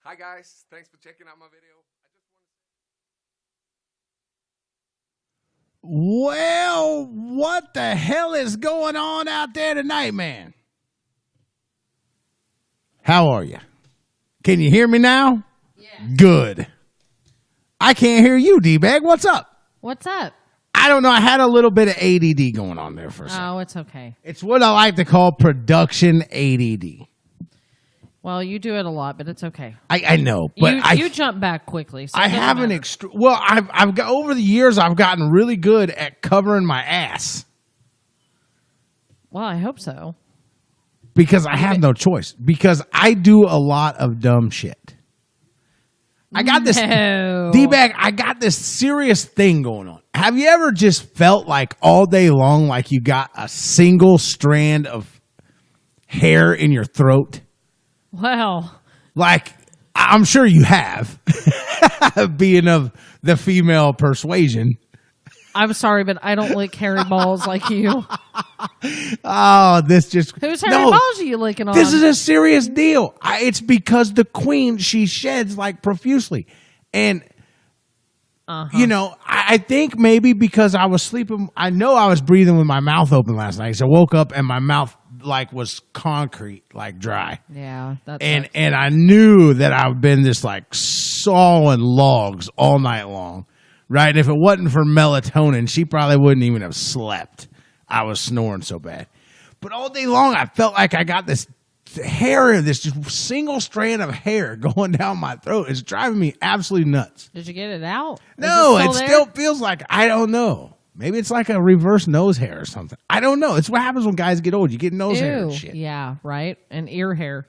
Hi guys, thanks for checking out my video. Well, what the hell is going on out there tonight, man? How are you? Can you hear me now? Yeah. Good. I can't hear you, DeeBag. What's up? What's up? I don't know. I had a little bit of ADD going on there for a second. Oh, it's okay. It's what I like to call production ADD. Well, you do it a lot, but it's okay. I know, but you jump back quickly. So I have an well. I've got over the years. I've gotten really good at covering my ass Well, I hope so. because I have no choice. Because I do a lot of dumb shit. I got this No. DeeBag. I got this serious thing going on. Have you ever just felt like all day long, like you got a single strand of hair in your throat? Well, Like, I'm sure you have, being of the female persuasion. I'm sorry, but I don't lick hairy balls like you. Oh, this just... Whose hairy balls are you licking on? This is a serious deal. It's because the queen, she sheds like profusely. And, you know, I think maybe because I was sleeping, I know I was breathing with my mouth open last night. So I woke up and my mouth like was concrete, like dry. Yeah. That's And I knew that I've been this like sawing logs all night long, right? And if it wasn't for melatonin, she probably wouldn't even have slept. I was snoring so bad. But all day long, I felt like I got this hair, this just single strand of hair going down my throat. It's driving me absolutely nuts. Did you get it out? No, Is it it still feels like, I don't know. Maybe it's like a reverse nose hair or something. I don't know. It's what happens when guys get old. You get nose hair and shit. Yeah, right. And ear hair.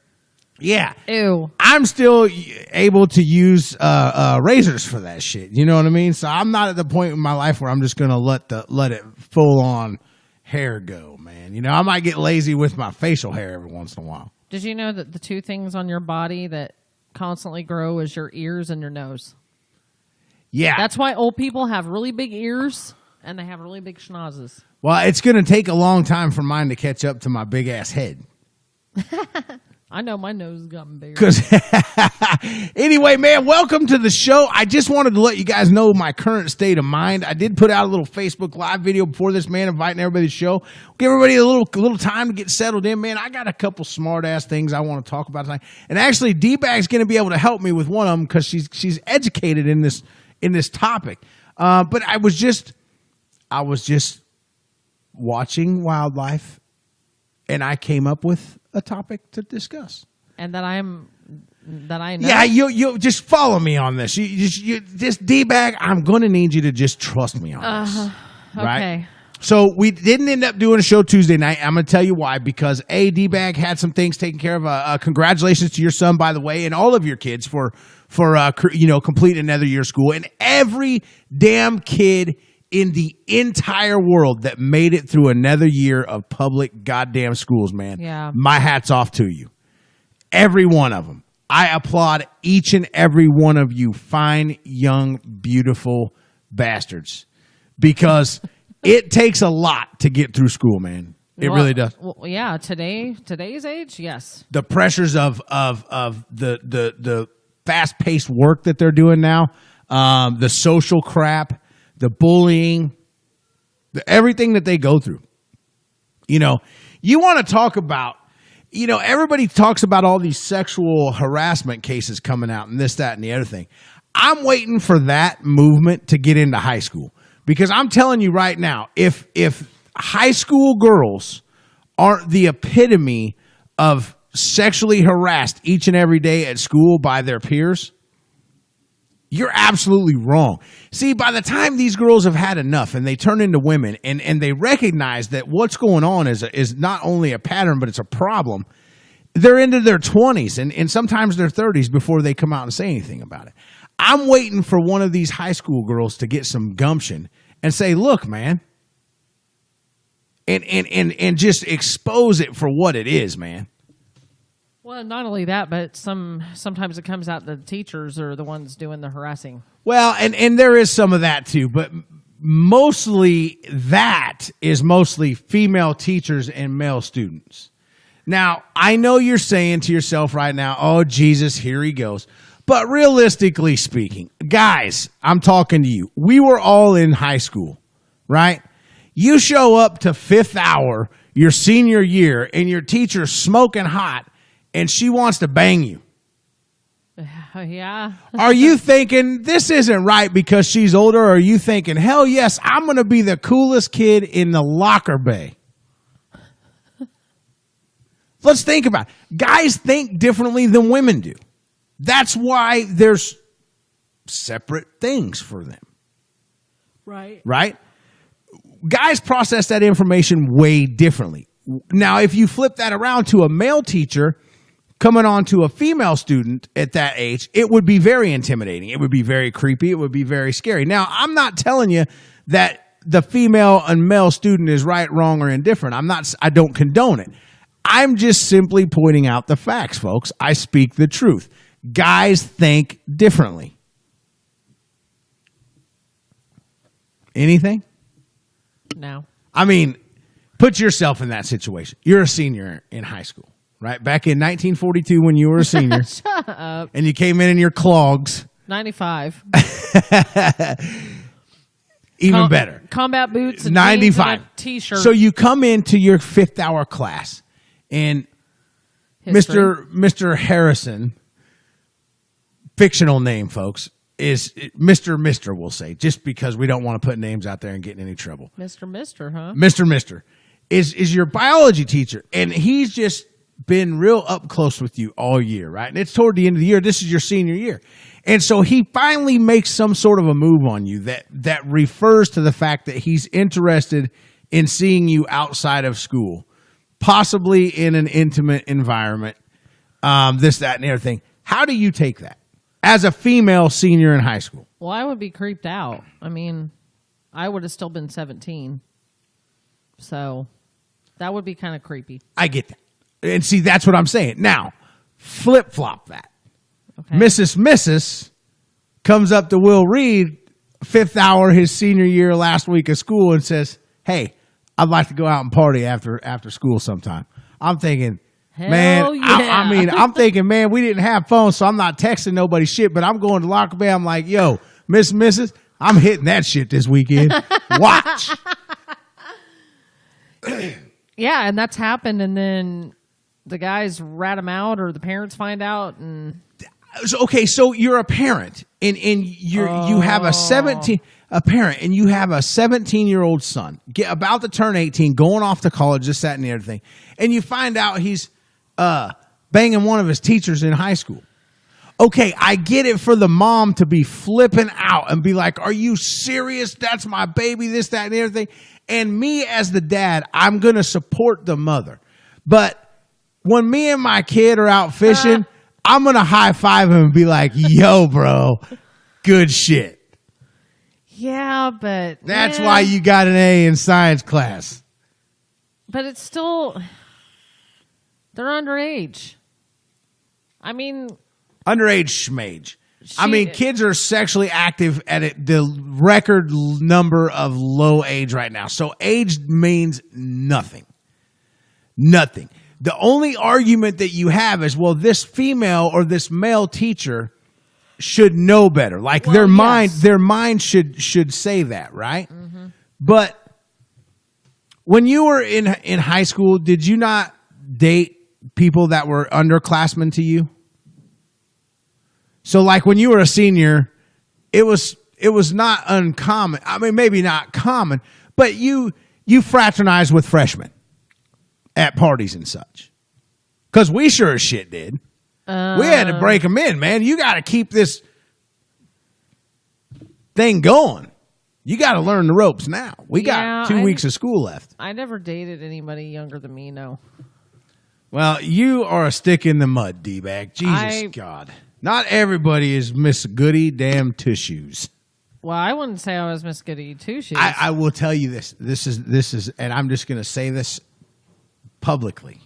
Yeah. Ew. I'm still able to use razors for that shit. You know what I mean? So I'm not at the point in my life where I'm just gonna let it full on hair go, man. You know, I might get lazy with my facial hair every once in a while. Did you know that the two things on your body that constantly grow is your ears and your nose? Yeah. That's why old people have really big ears and they have really big schnozzes. Well, it's gonna take a long time for mine to catch up to my big ass head. I know my nose has gotten bigger. Anyway, man, welcome to the show. I just wanted to let you guys know my current state of mind. I did put out a little Facebook Live video before this, man, inviting everybody to the show. Give everybody a little time to get settled in, man. I got a couple smart-ass things I want to talk about tonight. And actually, DeeBag's going to be able to help me with one of them because she's educated in this topic. But I was just watching wildlife, and I came up with a topic to discuss. And that I know. Yeah, you just follow me on this. You just DeeBag, I'm going to need you to just trust me on this. Right? Okay. So we didn't end up doing a show Tuesday night. I'm going to tell you why. Because DeeBag had some things taken care of. Congratulations to your son, by the way, and all of your kids for completing another year of school. And every damn kid in the entire world that made it through another year of public goddamn schools, man. Yeah. My hat's off to you. Every one of them. I applaud each and every one of you fine, young, beautiful bastards. Because it takes a lot to get through school, man. It really does. Well, yeah, today's age, yes. The pressures of the fast-paced work that they're doing now, the social crap, the bullying, everything that they go through. You know, you want to talk about, everybody talks about all these sexual harassment cases coming out and this, that, and the other thing. I'm waiting for that movement to get into high school because I'm telling you right now, if high school girls aren't the epitome of sexually harassed each and every day at school by their peers, you're absolutely wrong. See, by the time these girls have had enough and they turn into women and they recognize that what's going on is not only a pattern, but it's a problem, they're into their 20s and sometimes their 30s before they come out and say anything about it. I'm waiting for one of these high school girls to get some gumption and say, look, man, and just expose it for what it is, man. Well, not only that, but sometimes it comes out the teachers are the ones doing the harassing. Well, and there is some of that too, but mostly that is mostly female teachers and male students. Now, I know you're saying to yourself right now, oh, Jesus, here he goes. But realistically speaking, guys, I'm talking to you. We were all in high school, right? You show up to fifth hour your senior year and your teacher's smoking hot and she wants to bang you. Yeah. Are you thinking this isn't right because she's older? Or are you thinking, hell yes, I'm going to be the coolest kid in the locker bay? Let's think about it. Guys think differently than women do. That's why there's separate things for them. Right? Guys process that information way differently. Now, if you flip that around to a male teacher coming on to a female student at that age, it would be very intimidating. It would be very creepy. It would be very scary. Now, I'm not telling you that the female and male student is right, wrong, or indifferent. I don't condone it. I'm just simply pointing out the facts, folks. I speak the truth. Guys think differently. Anything? No. I mean, put yourself in that situation. You're a senior in high school, right? Back in 1942 when you were a senior. Shut up. And you came in your clogs. 95. Even better. Combat boots and 95. jeans and a t-shirt. So you come into your fifth hour class and History. Mr. Harrison, fictional name, folks, is Mr. we'll say, just because we don't want to put names out there and get in any trouble. Mr., huh? Mr. is your biology teacher, and he's just been real up close with you all year, right? And it's toward the end of the year. This is your senior year. And so he finally makes some sort of a move on you that refers to the fact that he's interested in seeing you outside of school, possibly in an intimate environment, this, that, and everything. How do you take that as a female senior in high school? Well, I would be creeped out. I mean, I would have still been 17. So that would be kind of creepy. I get that. And see, that's what I'm saying. Now, flip-flop that. Okay. Mrs. comes up to Will Reed, fifth hour, his senior year, last week of school, and says, hey, I'd like to go out and party after school sometime. I'm thinking, Hell yeah. I'm thinking, man, we didn't have phones, so I'm not texting nobody shit, but I'm going to locker bay. I'm like, yo, Mrs., I'm hitting that shit this weekend. Watch. Yeah, and that's happened, and then the guys rat him out, or the parents find out, and Okay, so you're a parent, and you have a 17-year-old son, about to turn 18, going off to college, this, that, and the other thing, and you find out he's banging one of his teachers in high school. Okay, I get it for the mom to be flipping out and be like, are you serious? That's my baby, this, that, and the other thing. And me as the dad, I'm going to support the mother. But when me and my kid are out fishing, I'm going to high five him and be like, yo, bro, good shit. yeah, but That's why you got an A in science class. But it's still, they're underage. I mean, Underage schmage. I mean, kids are sexually active at the record number of low age right now. So age means nothing. Nothing. The only argument that you have is, well, this female or this male teacher should know better. Like their mind should say that, right? Mm-hmm. But when you were in high school, did you not date people that were underclassmen to you? So like when you were a senior, it was not uncommon. I mean, maybe not common, but you fraternized with freshmen at parties and such. Because we sure as shit did. We had to break them in, man. You got to keep this thing going. You got to learn the ropes now. We got 2 weeks of school left. I never dated anybody younger than me, no. Well, you are a stick in the mud, DeeBag. Jesus God. Not everybody is Miss Goody Damn Tissues. Well, I wouldn't say I was Miss Goody Two-Shoes. I will tell you this. This is, and I'm just going to say this publicly.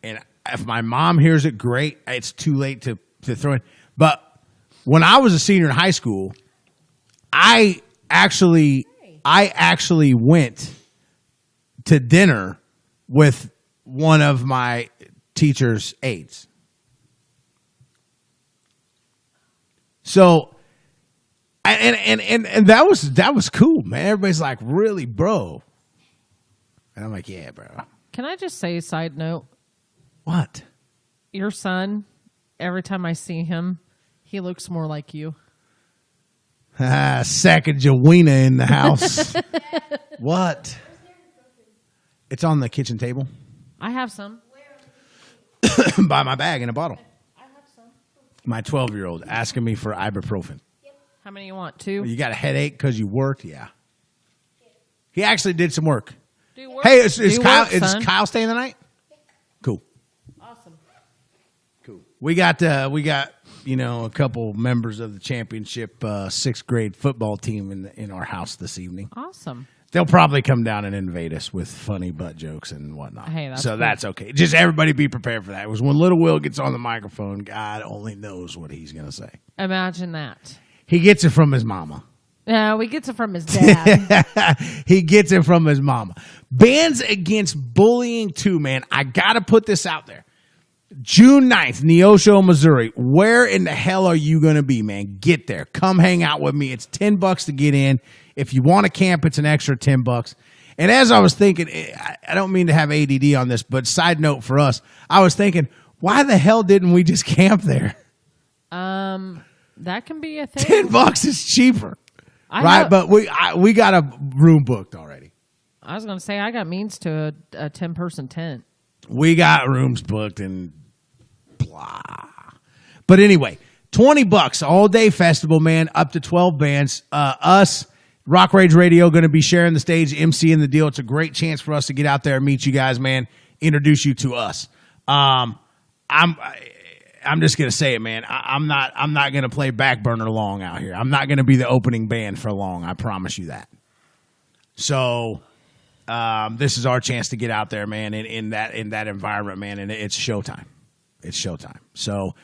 And if my mom hears it, great. It's too late to throw in. But when I was a senior in high school, I actually went to dinner with one of my teacher's aides. So, and that was cool, man. Everybody's like, really, bro? And I'm like, yeah, bro. Can I just say, side note? What? Your son, every time I see him, he looks more like you. Sacagawea in the house. What? It's on the kitchen table. I have some. By my bag in a bottle. I have some. My 12-year-old asking me for ibuprofen. How many you want? 2? You got a headache because you worked? Yeah. He actually did some work. Do work. Hey, is Do Kyle work, is son. Kyle staying the night? Cool. Awesome. Cool. We got a couple members of the championship 6th grade football team in our house this evening. Awesome. They'll probably come down and invade us with funny butt jokes and whatnot. Hey, that's so cool. that's okay. Just everybody be prepared for that. It was when Little Will gets on the microphone, God only knows what he's going to say. Imagine that. He gets it from his mama. No, he gets it from his dad. He gets it from his mama. Bands Against Bullying 2, man. I got to put this out there. June 9th, Neosho, Missouri. Where in the hell are you going to be, man? Get there. Come hang out with me. It's $10 to get in. If you want to camp, it's an extra $10. And as I was thinking, I don't mean to have ADD on this, but side note for us, I was thinking, why the hell didn't we just camp there? That can be a thing. $10 is cheaper, right? But we got a room booked already. I was going to say, I got means to a 10-person tent. We got rooms booked and blah. But anyway, $20 all day festival, man. Up to 12 bands. Us, Rock Rage Radio, going to be sharing the stage, MCing the deal. It's a great chance for us to get out there and meet you guys, man. Introduce you to us. I'm just gonna say it, man. I'm not gonna play backburner long out here. I'm not gonna be the opening band for long. I promise you that. So. This is our chance to get out there, man, in that environment, man, and it's showtime. It's showtime. So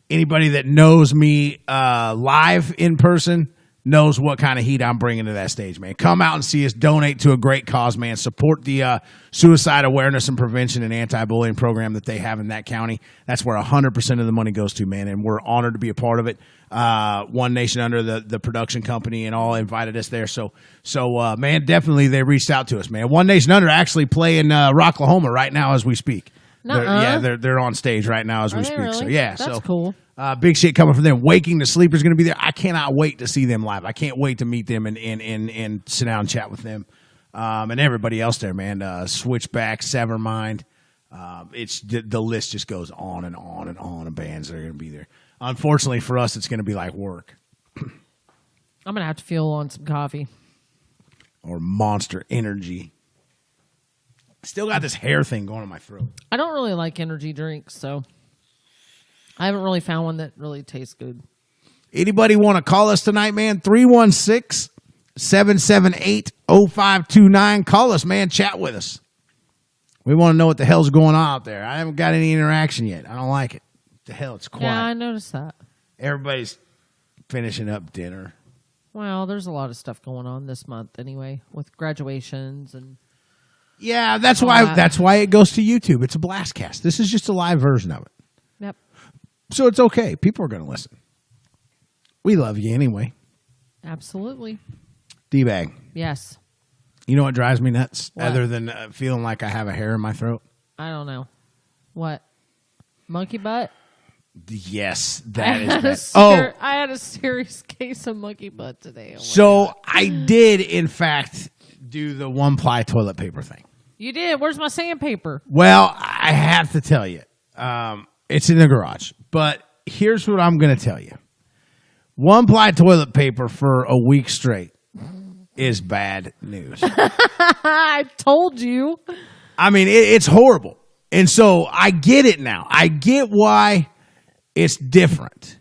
anybody that knows me live in person knows what kind of heat I'm bringing to that stage, man. Come out and see us. Donate to a great cause, man. Support the suicide awareness and prevention and anti-bullying program that they have in that county. That's where 100% of the money goes to, man, and we're honored to be a part of it. One Nation Under, the production company, and all invited us there. So, man, definitely they reached out to us, man. One Nation Under actually play in Rocklahoma right now as we speak. They're on stage right now as we speak. Really? So yeah, that's cool. Big shit coming from them. Waking the Sleeper is going to be there. I cannot wait to see them live. I can't wait to meet them and sit down and chat with them and everybody else there, man. Switchback, Severmind. It's the list just goes on and on and on of bands that are going to be there. Unfortunately for us, it's going to be like work. I'm going to have to fuel on some coffee. Or Monster Energy. Still got this hair thing going on my throat. I don't really like energy drinks, so I haven't really found one that really tastes good. Anybody want to call us tonight, man? 316-778-0529. Call us, man. Chat with us. We want to know what the hell's going on out there. I haven't got any interaction yet. I don't like it. What the hell, it's quiet. Yeah, I noticed that. Everybody's finishing up dinner. Well, there's a lot of stuff going on this month anyway, with graduations and... Yeah, that's why it goes to YouTube. It's a blast cast. This is just a live version of it. Yep. So it's okay. People are going to listen. We love you anyway. Absolutely. DeeBag. Yes. You know what drives me nuts? What? Other than feeling like I have a hair in my throat? I don't know. What? Monkey butt? Yes, that is bad. I had a serious case of monkey butt today. So I did, in fact, do the one-ply toilet paper thing. You did? Where's my sandpaper? Well, I have to tell you. It's in the garage. But here's what I'm going to tell you. One-ply toilet paper for a week straight is bad news. I told you. I mean, it's horrible. And so I get it now. I get why it's different.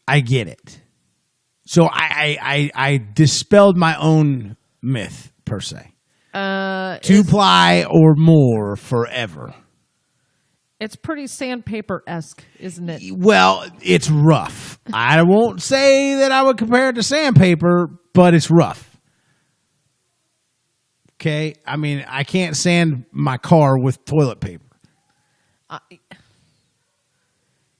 I get it. So I dispelled my own myth, per se. 2-ply or more forever. It's pretty sandpaper-esque, isn't it? Well, it's rough. I won't say that I would compare it to sandpaper, but it's rough. Okay, I mean, I can't sand my car with toilet paper.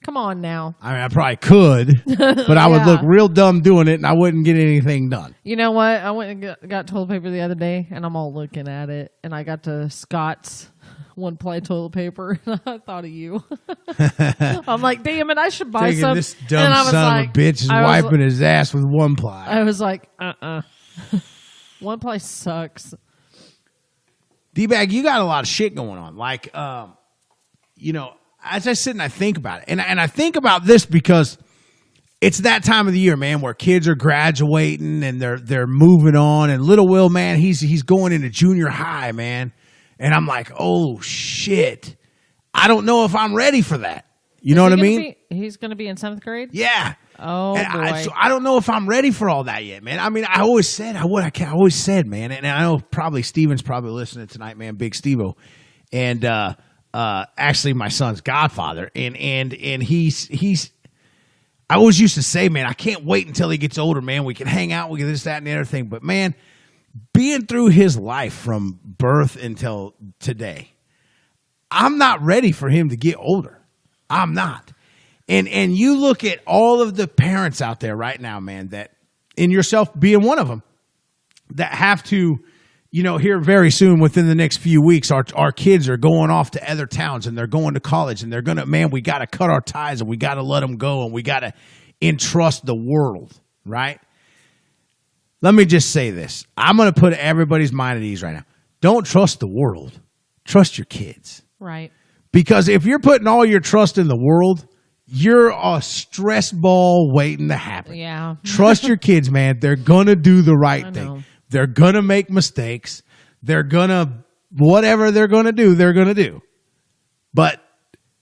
Come on now. I mean, I probably could, but I would Yeah. look real dumb doing it, and I wouldn't get anything done. You know what? I went and got toilet paper the other day, and I'm all looking at it, and I got to Scott's one-ply toilet paper, and I thought of you. I'm like, damn it, I should buy Thinking some. this And dumb I was son like, of a bitch is wiping his ass with one ply. I was like, one ply sucks. DeeBag, you got a lot of shit going on. Like, you know, as I sit and I think about it, and I think about this because it's that time of the year, man, where kids are graduating and they're moving on. And Lil Will, man, he's going into junior high, man. And I'm like, oh shit, I don't know if I'm ready for that. You know what I mean? He's going to be in 7th grade. Yeah. Oh And boy. I don't know if I'm ready for all that yet, man. I mean, I always said I would. I always said, man, and I know probably Steven's probably listening tonight, man. Big Steve-O, and actually my son's godfather, and he's. I always used to say, man, I can't wait until he gets older, man. We can hang out, we can this, that, and the other thing. But man, being through his life from birth until today, I'm not ready for him to get older. I'm not. And you look at all of the parents out there right now, man, that, and yourself being one of them, that have to, you know, here very soon within the next few weeks, our kids are going off to other towns and they're going to college and they're going to, man, we got to cut our ties and we got to let them go and we got to entrust the world, right? Let me just say this. I'm going to put everybody's mind at ease right now. Don't trust the world. Trust your kids. Right. Because if you're putting all your trust in the world, you're a stress ball waiting to happen. Yeah. Trust your kids, man. They're going to do the right I thing. know. They're going to make mistakes. They're going to, whatever they're going to do, they're going to do. But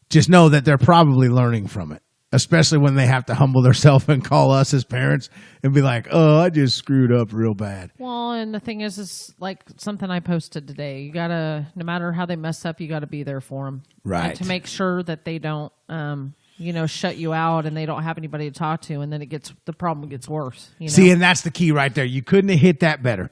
just know that they're probably learning from it, especially when they have to humble themselves and call us as parents and be like, oh, I just screwed up real bad. Well, and the thing is like something I posted today. You got to, no matter how they mess up, you got to be there for them. Right. And to make sure that they don't, you know, shut you out and they don't have anybody to talk to. And then the problem gets worse. You know? See, and that's the key right there. You couldn't have hit that better.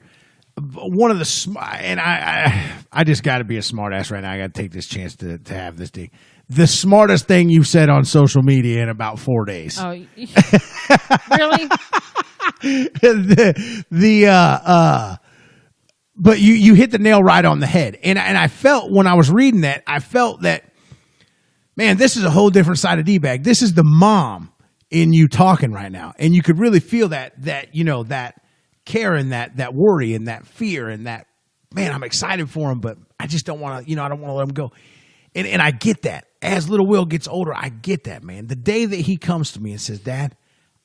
One of the, and I just got to be a smart ass right now. I got to take this chance to have this thing. The smartest thing you've said on social media in about 4 days. Oh, really? But you hit the nail right on the head. And I felt when I was reading that, I felt that, man, this is a whole different side of DeeBag. This is the mom in you talking right now. And you could really feel that, you know, that care and that worry and that fear and that, man, I'm excited for him, but I just don't want to, you know, I don't want to let him go. And I get that. As little Will gets older, I get that, man. The day that he comes to me and says, Dad,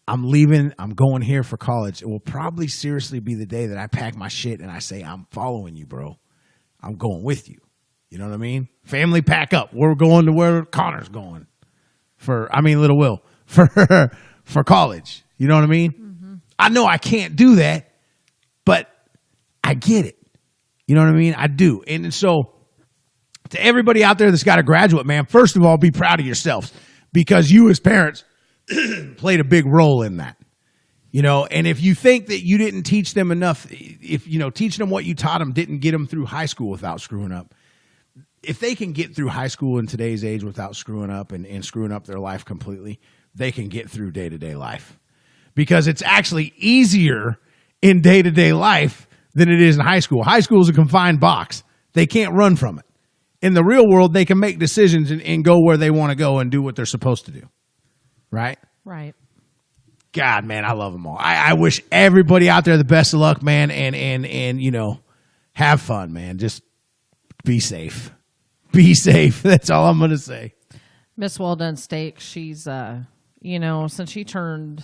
I'm leaving, I'm going here for college, it will probably seriously be the day that I pack my shit and I say, I'm following you, bro. I'm going with you. You know what I mean? Family, pack up. We're going to where Connor's going Little Will, for college. You know what I mean? Mm-hmm. I know I can't do that, but I get it. You know what I mean? I do. And so to everybody out there that's got a graduate, man, first of all, be proud of yourselves because you as parents played a big role in that. You know, and if you think that you didn't teach them enough, if, you know, teaching them what you taught them didn't get them through high school without screwing up, if they can get through high school in today's age without screwing up and screwing up their life completely, they can get through day-to-day life. Because it's actually easier in day-to-day life than it is in high school. High school is a confined box. They can't run from it. In the real world, they can make decisions and go where they want to go and do what they're supposed to do. Right? Right. God, man, I love them all. I wish everybody out there the best of luck, man, and you know, have fun, man. Just be safe. Be safe. That's all I'm going to say. Miss Well Done Steak, she's, you know, since she turned,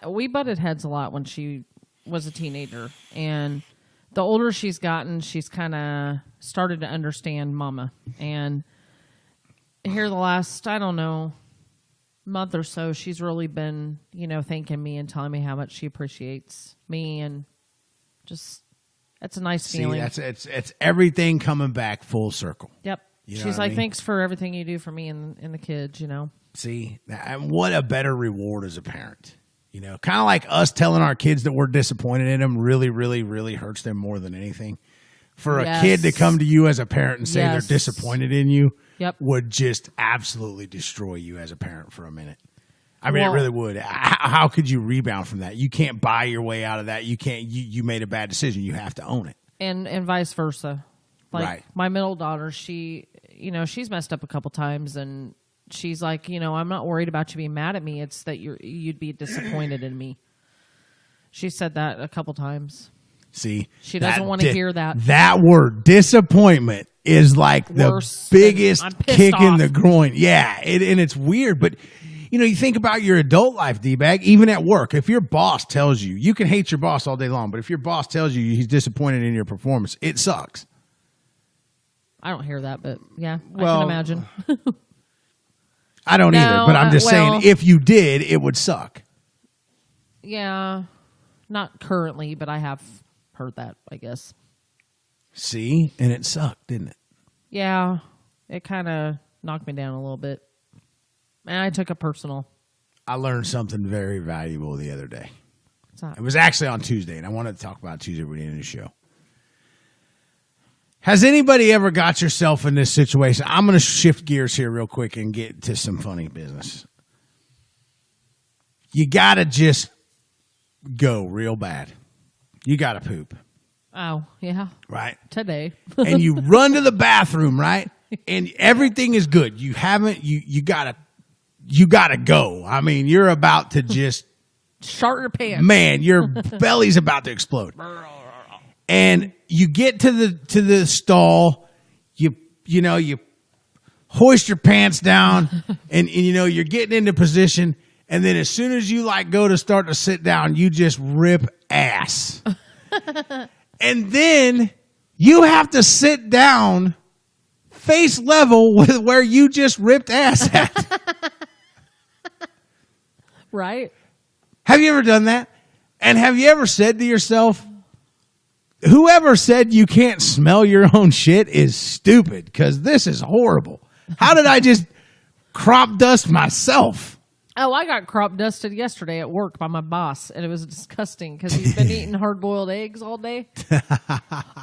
we butted heads a lot when she was a teenager. And the older she's gotten, she's kind of started to understand mama. And here the last, I don't know, month or so, she's really been, you know, thanking me and telling me how much she appreciates me. And just, it's a nice feeling. See, it's everything coming back full circle. Yep. You know She's what I like, mean? thanks for everything you do for me and the kids, you know. See, and what a better reward as a parent. You know, kind of like us telling our kids that we're disappointed in them really, really, really hurts them more than anything. for a Yes. kid to come to you as a parent and say Yes. they're disappointed in you Yep. would just absolutely destroy you as a parent for a minute. I mean, Well- it really would. How could you rebound from that? You can't buy your way out of that. You can't. You made a bad decision. You have to own it. And vice versa. Like Right. my middle daughter, she's messed up a couple times, and she's like, I'm not worried about you being mad at me. It's that you'd be disappointed in me. She said that a couple times. See, She doesn't want to hear that. That word, disappointment, is like Worse the than, biggest "I'm pissed kick in off." the groin. Yeah, and it's weird, but you think about your adult life, DeeBag, even at work. If your boss tells you, you can hate your boss all day long, but if your boss tells you he's disappointed in your performance, it sucks. I don't hear that, but yeah, I Well, can imagine. I don't No, either, but I'm just well- saying, if you did, it would suck. Yeah, not currently, but I have heard that, I guess. See? And it sucked, didn't it? Yeah, it kind of knocked me down a little bit. And I took it personal. I learned something very valuable the other day. What's that? It was actually on Tuesday, and I wanted to talk about Tuesday when we ended the show. Has anybody ever got yourself in this situation? I'm going to shift gears here real quick and get to some funny business. You got to just go real bad. You got to poop, Oh, yeah, right? today. And you run to the bathroom, right? And everything is good. You haven't, you got to go. I mean, you're about to just, Shart your pants. man, your belly's about to explode. And you get to the stall, you hoist your pants down, and you're getting into position, and then as soon as you go to start to sit down, you just rip ass. And then you have to sit down face level with where you just ripped ass at. Right? Have you ever done that? And have you ever said to yourself, whoever said you can't smell your own shit is stupid, because this is horrible. How did I just crop dust myself? Oh, I got crop dusted yesterday at work by my boss, and it was disgusting because he's been eating hard-boiled eggs all day.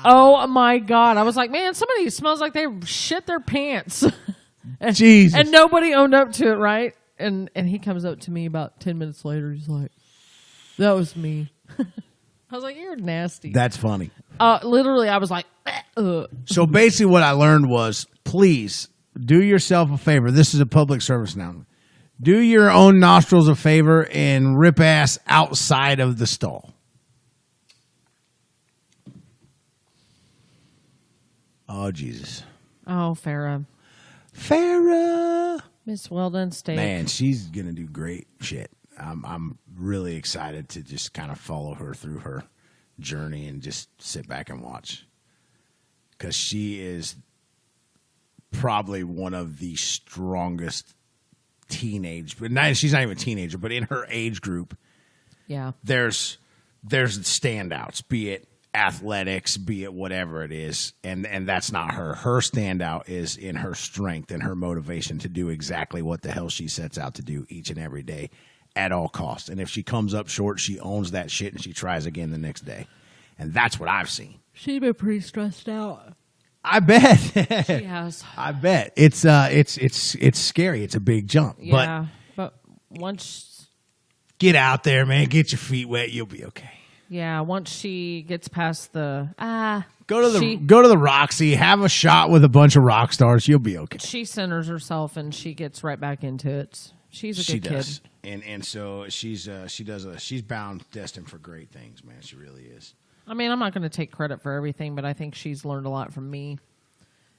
Oh, my God. I was like, man, somebody smells like they shit their pants. and, Jesus. And nobody owned up to it, right? And he comes up to me about 10 minutes later. He's like, that was me. I was like, you're nasty. That's funny. Literally, I was like, So basically what I learned was, please do yourself a favor. This is a public service announcement. Do your own nostrils a favor and rip ass outside of the stall. Oh, Jesus. oh, Farrah. Farrah. Miss Well Done Steak. Man, she's going to do great shit. I'm really excited to just kind of follow her through her journey and just sit back and watch. Because she is probably one of the strongest she's not even a teenager, but in her age group, Yeah. there's standouts, be it athletics, be it whatever it is, and that's not her. Her standout is in her strength and her motivation to do exactly what the hell she sets out to do each and every day at all costs. And if she comes up short, she owns that shit and she tries again the next day. And that's what I've seen. She's been pretty stressed out. I bet. She has. I bet. It's scary. It's a big jump. Yeah. But once Get out there, man. Get your feet wet. You'll be okay. Yeah, once she gets past the Go to the Roxy, have a shot with a bunch of rock stars. You'll be okay. she centers herself and she gets right back into it. She's a good does. kid. And so she's bound, destined for great things, man. She really is. I mean, I'm not going to take credit for everything, but I think she's learned a lot from me,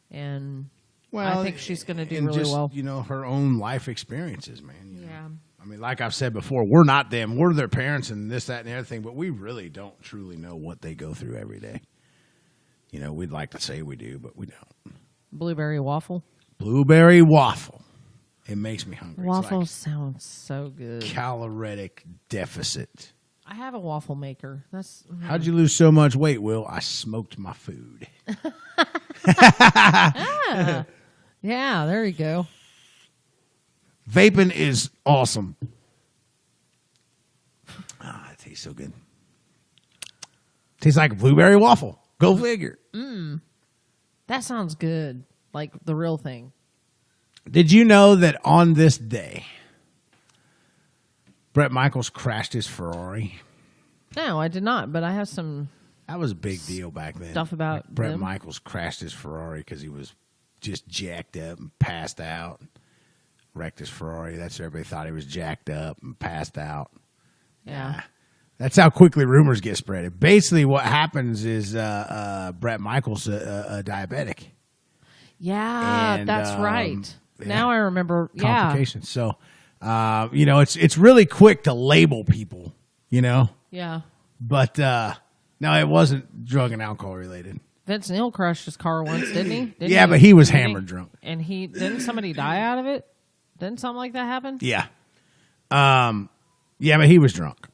and I think she's going to do really just, well. Her own life experiences, man. Yeah. I mean, like I've said before, we're not them. We're their parents and this, that, and the other thing, but we really don't truly know what they go through every day. We'd like to say we do, but we don't. Blueberry waffle. Blueberry waffle. It makes me hungry. Waffle It's sounds so good. like caloric deficit. I have a waffle maker. That's How'd you lose so much weight, Will? I smoked my food. yeah. There you go. Vaping is awesome. It tastes so good. Tastes like a blueberry waffle. Go figure. That sounds good. Like the real thing. Did you know that on this day, Bret Michaels crashed his Ferrari? No, I did not, but I have some That was a big deal back then. stuff about Bret them. Michaels crashed his Ferrari because he was just jacked up and passed out. Wrecked his Ferrari. That's what everybody thought he was jacked up and passed out. Yeah. That's how quickly rumors get spread. Basically, what happens is Bret Michaels a diabetic. Yeah, And, that's right. yeah. Now I remember. Yeah. Complications. So, it's really quick to label people, Yeah. But no, it wasn't drug and alcohol related. Vince Neil crashed his car once, didn't he? Yeah, but he was hammered drunk. And didn't somebody die out of it? Didn't something like that happen? Yeah. Yeah, but he was drunk.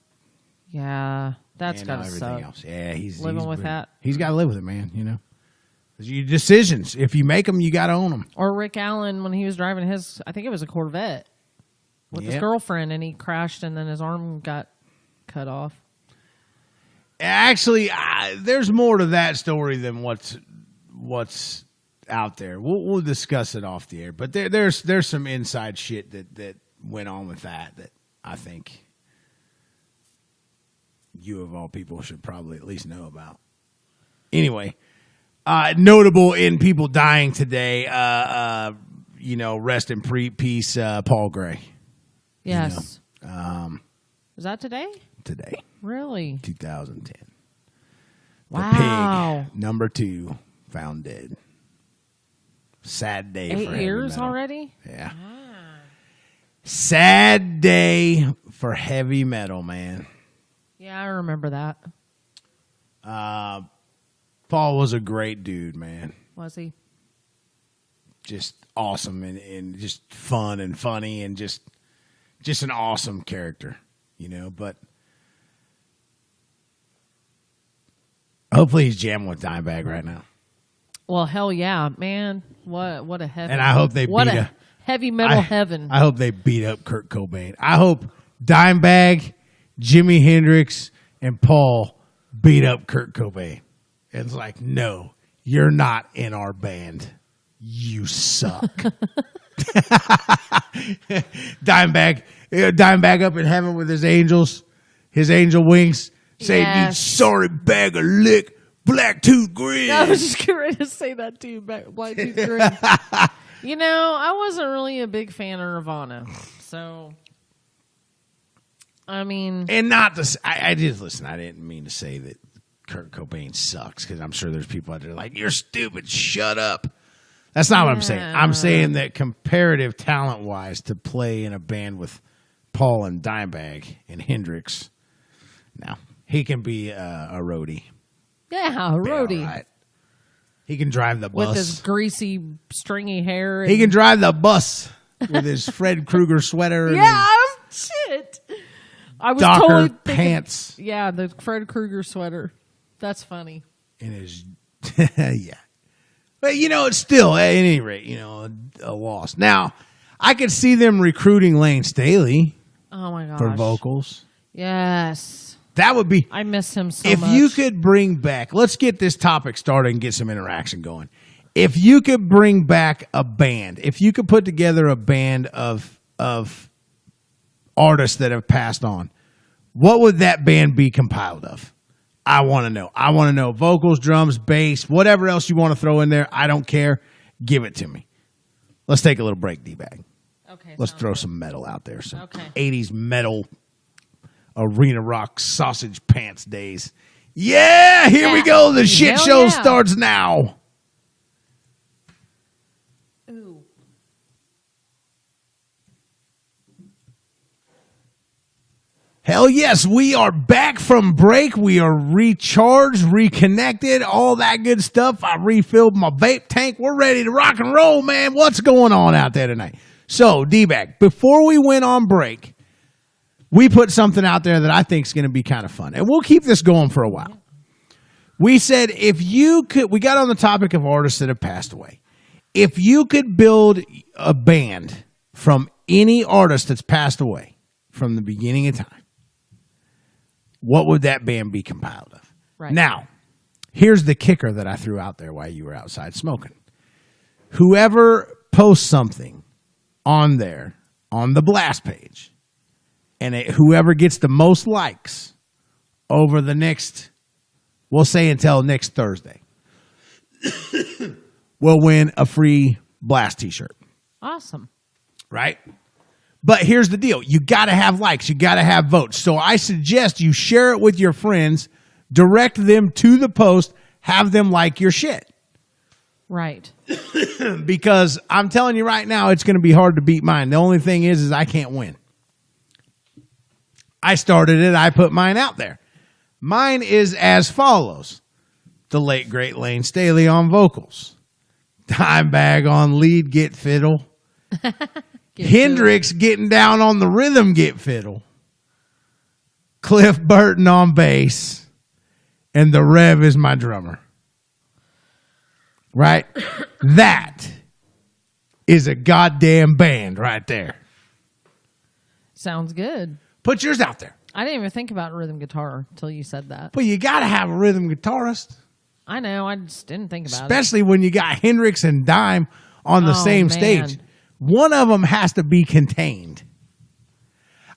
Yeah, that's And gotta everything suck. else. Yeah, he's Living with that. He's got to live with it, man. Your decisions. If you make them, you got to own them. Or Rick Allen when he was driving his, I think it was a Corvette with his Yep. girlfriend, and he crashed, and then his arm got cut off. Actually, there's more to that story than what's out there. We'll discuss it off the air, but there's some inside shit that went on with that I think you of all people should probably at least know about. Anyway, notable in people dying today. Rest in peace, Paul Gray. Yes. Is that today? Today, Really? 2010. Wow. The pig, number 2, found dead. Sad day for 8 heavy years metal. already? Yeah. Sad day for heavy metal, man. Yeah, I remember that. Paul was a great dude, man. Was he? Just awesome and just fun and funny and just an awesome character, but hopefully he's jamming with Dimebag right now. Well, hell yeah, man! What a heavy! And I hope they what beat a heavy metal heaven. I hope they beat up Kurt Cobain. I hope Dimebag, Jimi Hendrix, and Paul beat up Kurt Cobain. And it's like, no, you're not in our band. You suck. Dimebag up in heaven with his angels, his angel wings, saying, "You sorry bag of lick, black tooth grin." I was just getting ready to say that too, Black Tooth Grin. I wasn't really a big fan of Nirvana, so I mean, and not to, I just listen. I didn't mean to say that Kurt Cobain sucks because I'm sure there's people out there like, "You're stupid, shut up." That's not what I'm saying. I'm saying that comparative talent wise, to play in a band with Paul and Dimebag and Hendrix, no, he can be a roadie. yeah, roadie Right. He can drive the bus. with his greasy, stringy hair. He can drive the bus with his Fred Krueger sweater. Yeah, shit. I was Docker totally thinking, pants. Yeah, the Fred Krueger sweater. That's funny. And his yeah. But it's still at any rate, a loss. Now, I could see them recruiting Lane Staley Oh my gosh. for vocals. Yes. That would be I miss him so if much. you could bring back. Let's get this topic started and get some interaction going. If you could bring back a band, if you could put together a band of artists that have passed on, what would that band be compiled of? I want to know. I want to know vocals, drums, bass, whatever else you want to throw in there. I don't care. Give it to me. Let's take a little break, DeeBag. Okay. Let's sounds throw good. some metal out there. Some Okay. 80s metal, arena rock, sausage pants days. Yeah, here we Yeah. go. The shit Hell show yeah. starts now. Ooh. Hell yes, we are back from break. We are recharged, reconnected, all that good stuff. I refilled my vape tank. We're ready to rock and roll, man. What's going on out there tonight? So, DeeBag, before we went on break, we put something out there that I think is going to be kind of fun. And we'll keep this going for a while. We said if you could, we got on the topic of artists that have passed away. If you could build a band from any artist that's passed away from the beginning of time, what would that band be compiled of? Right. Now, Here's the kicker that I threw out there while you were outside smoking. Whoever posts something on there, on the blast page, and whoever gets the most likes over the next, we'll say until next Thursday, will win a free blast t-shirt. Awesome. Right? But here's the deal. You got to have likes. You got to have votes. So I suggest you share it with your friends, direct them to the post, have them like your shit. Right. Because I'm telling you right now, it's going to be hard to beat mine. The only thing is I can't win. I started it. I put mine out there. Mine is as follows. The late, great Lane Staley on vocals. Dimebag on lead, get fiddle. Hendrix getting down on the rhythm, get fiddle. Cliff Burton on bass. And the Rev is my drummer. Right? That is a goddamn band right there. Sounds good. Put yours out there. I didn't even think about rhythm guitar until you said that. But you got to have a rhythm guitarist. I know. I just didn't think about Especially when you got Hendrix and Dime on the same stage. One of them has to be contained.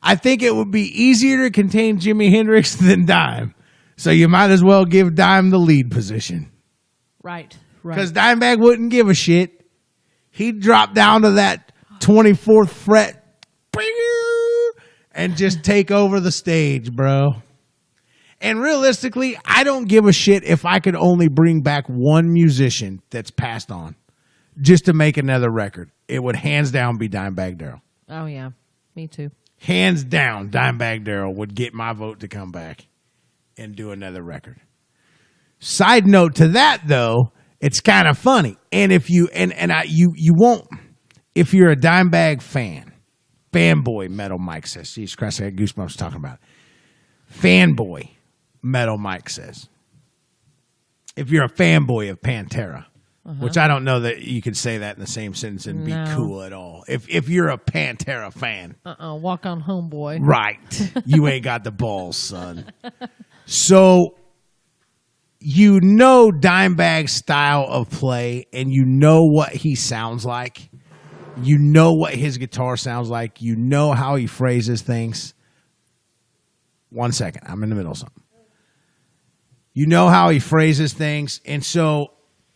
I think it would be easier to contain Jimi Hendrix than Dime. So you might as well give Dime the lead position. Right. Because Dimebag wouldn't give a shit. He'd drop down to that 24th fret and just take over the stage, bro. And realistically, I don't give a shit if I could only bring back one musician that's passed on just to make another record. It would hands down be Dimebag Darrell. Oh, yeah. Me too. Hands down, Dimebag Darrell would get my vote to come back and do another record. Side note to that, though, it's kind of funny. And if you you won't, if you're a Dimebag fan, fanboy, Metal Mike says. Jesus Christ, I got goosebumps talking about it. Fanboy, Metal Mike says. If you're a fanboy of Pantera, which I don't know that you could say that in the same sentence and be cool at all. If you're a Pantera fan. Walk on home, boy. Right. You ain't got the balls, son. So, you know Dimebag's style of play, and you know what he sounds like. You know what his guitar sounds like. You know how he phrases things. 1 second. I'm in the middle of something. You know how he phrases things. And so,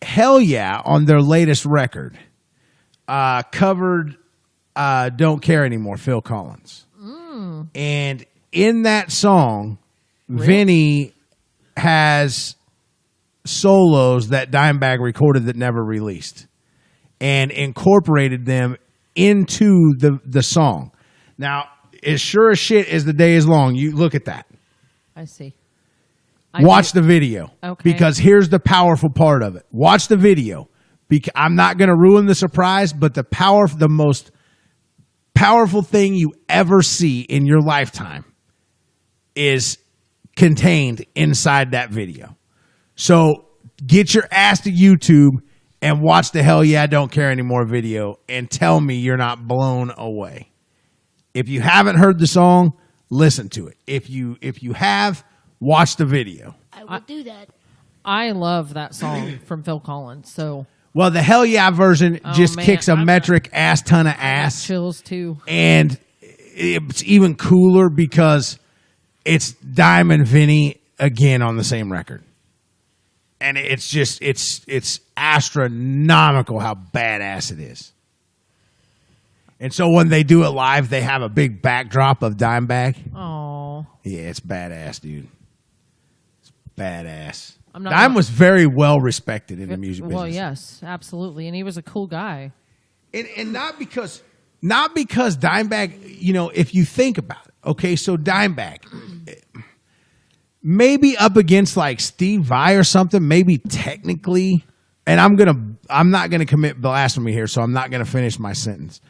Hell Yeah, on their latest record, covered Don't Care Anymore, Phil Collins. And in that song, Vinny has solos that Dimebag recorded that never released and incorporated them into the song. Now, as sure as shit as the day is long, you look at that. I see. Watch the video. Okay. Because here's the powerful part of it. Watch the video. I'm not going to ruin the surprise, but the most powerful thing you ever see in your lifetime is contained inside that video. So get your ass to YouTube and watch the Hell Yeah, I Don't Care Anymore video and tell me you're not blown away. If you haven't heard the song, listen to it. If you have, watch the video. I will do that. I love that song from Phil Collins. So, well, the Hell Yeah version kicks a metric ass ton of ass. Chills too. And it's even cooler because it's Dime and Vinny again on the same record. And it's just, it's astronomical how badass it is. And so when they do it live, they have a big backdrop of Dimebag. Oh. Yeah, it's badass, dude. It's badass. Dime was very well respected in the music business. Well, yes, absolutely. And he was a cool guy. And not because Dimebag, if you think about it, okay, so Dimebag, maybe up against like Steve Vai or something, maybe technically, and I'm not gonna commit blasphemy here, so I'm not gonna finish my sentence.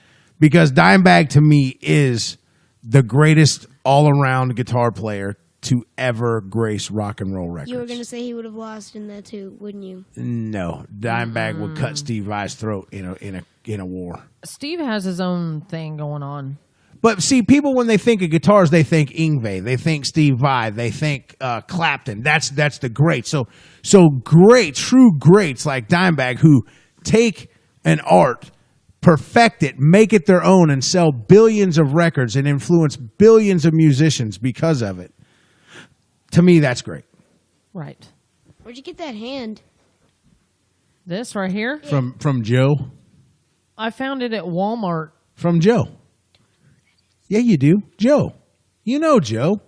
Because Dimebag to me is the greatest all-around guitar player to ever grace rock and roll records. You were going to say he would have lost in that too, wouldn't you? No, Dimebag would cut Steve Vai's throat in a war. Steve has his own thing going on. But see, people when they think of guitars, they think Yngwie, they think Steve Vai, they think Clapton. That's the greats. So great, true greats like Dimebag who take an art, perfect it, make it their own, and sell billions of records and influence billions of musicians because of it. To me, that's great. Right. Where'd you get that hand? This right here? From Joe. I found it at Walmart. From Joe. Yeah, you do. Joe. You know Joe.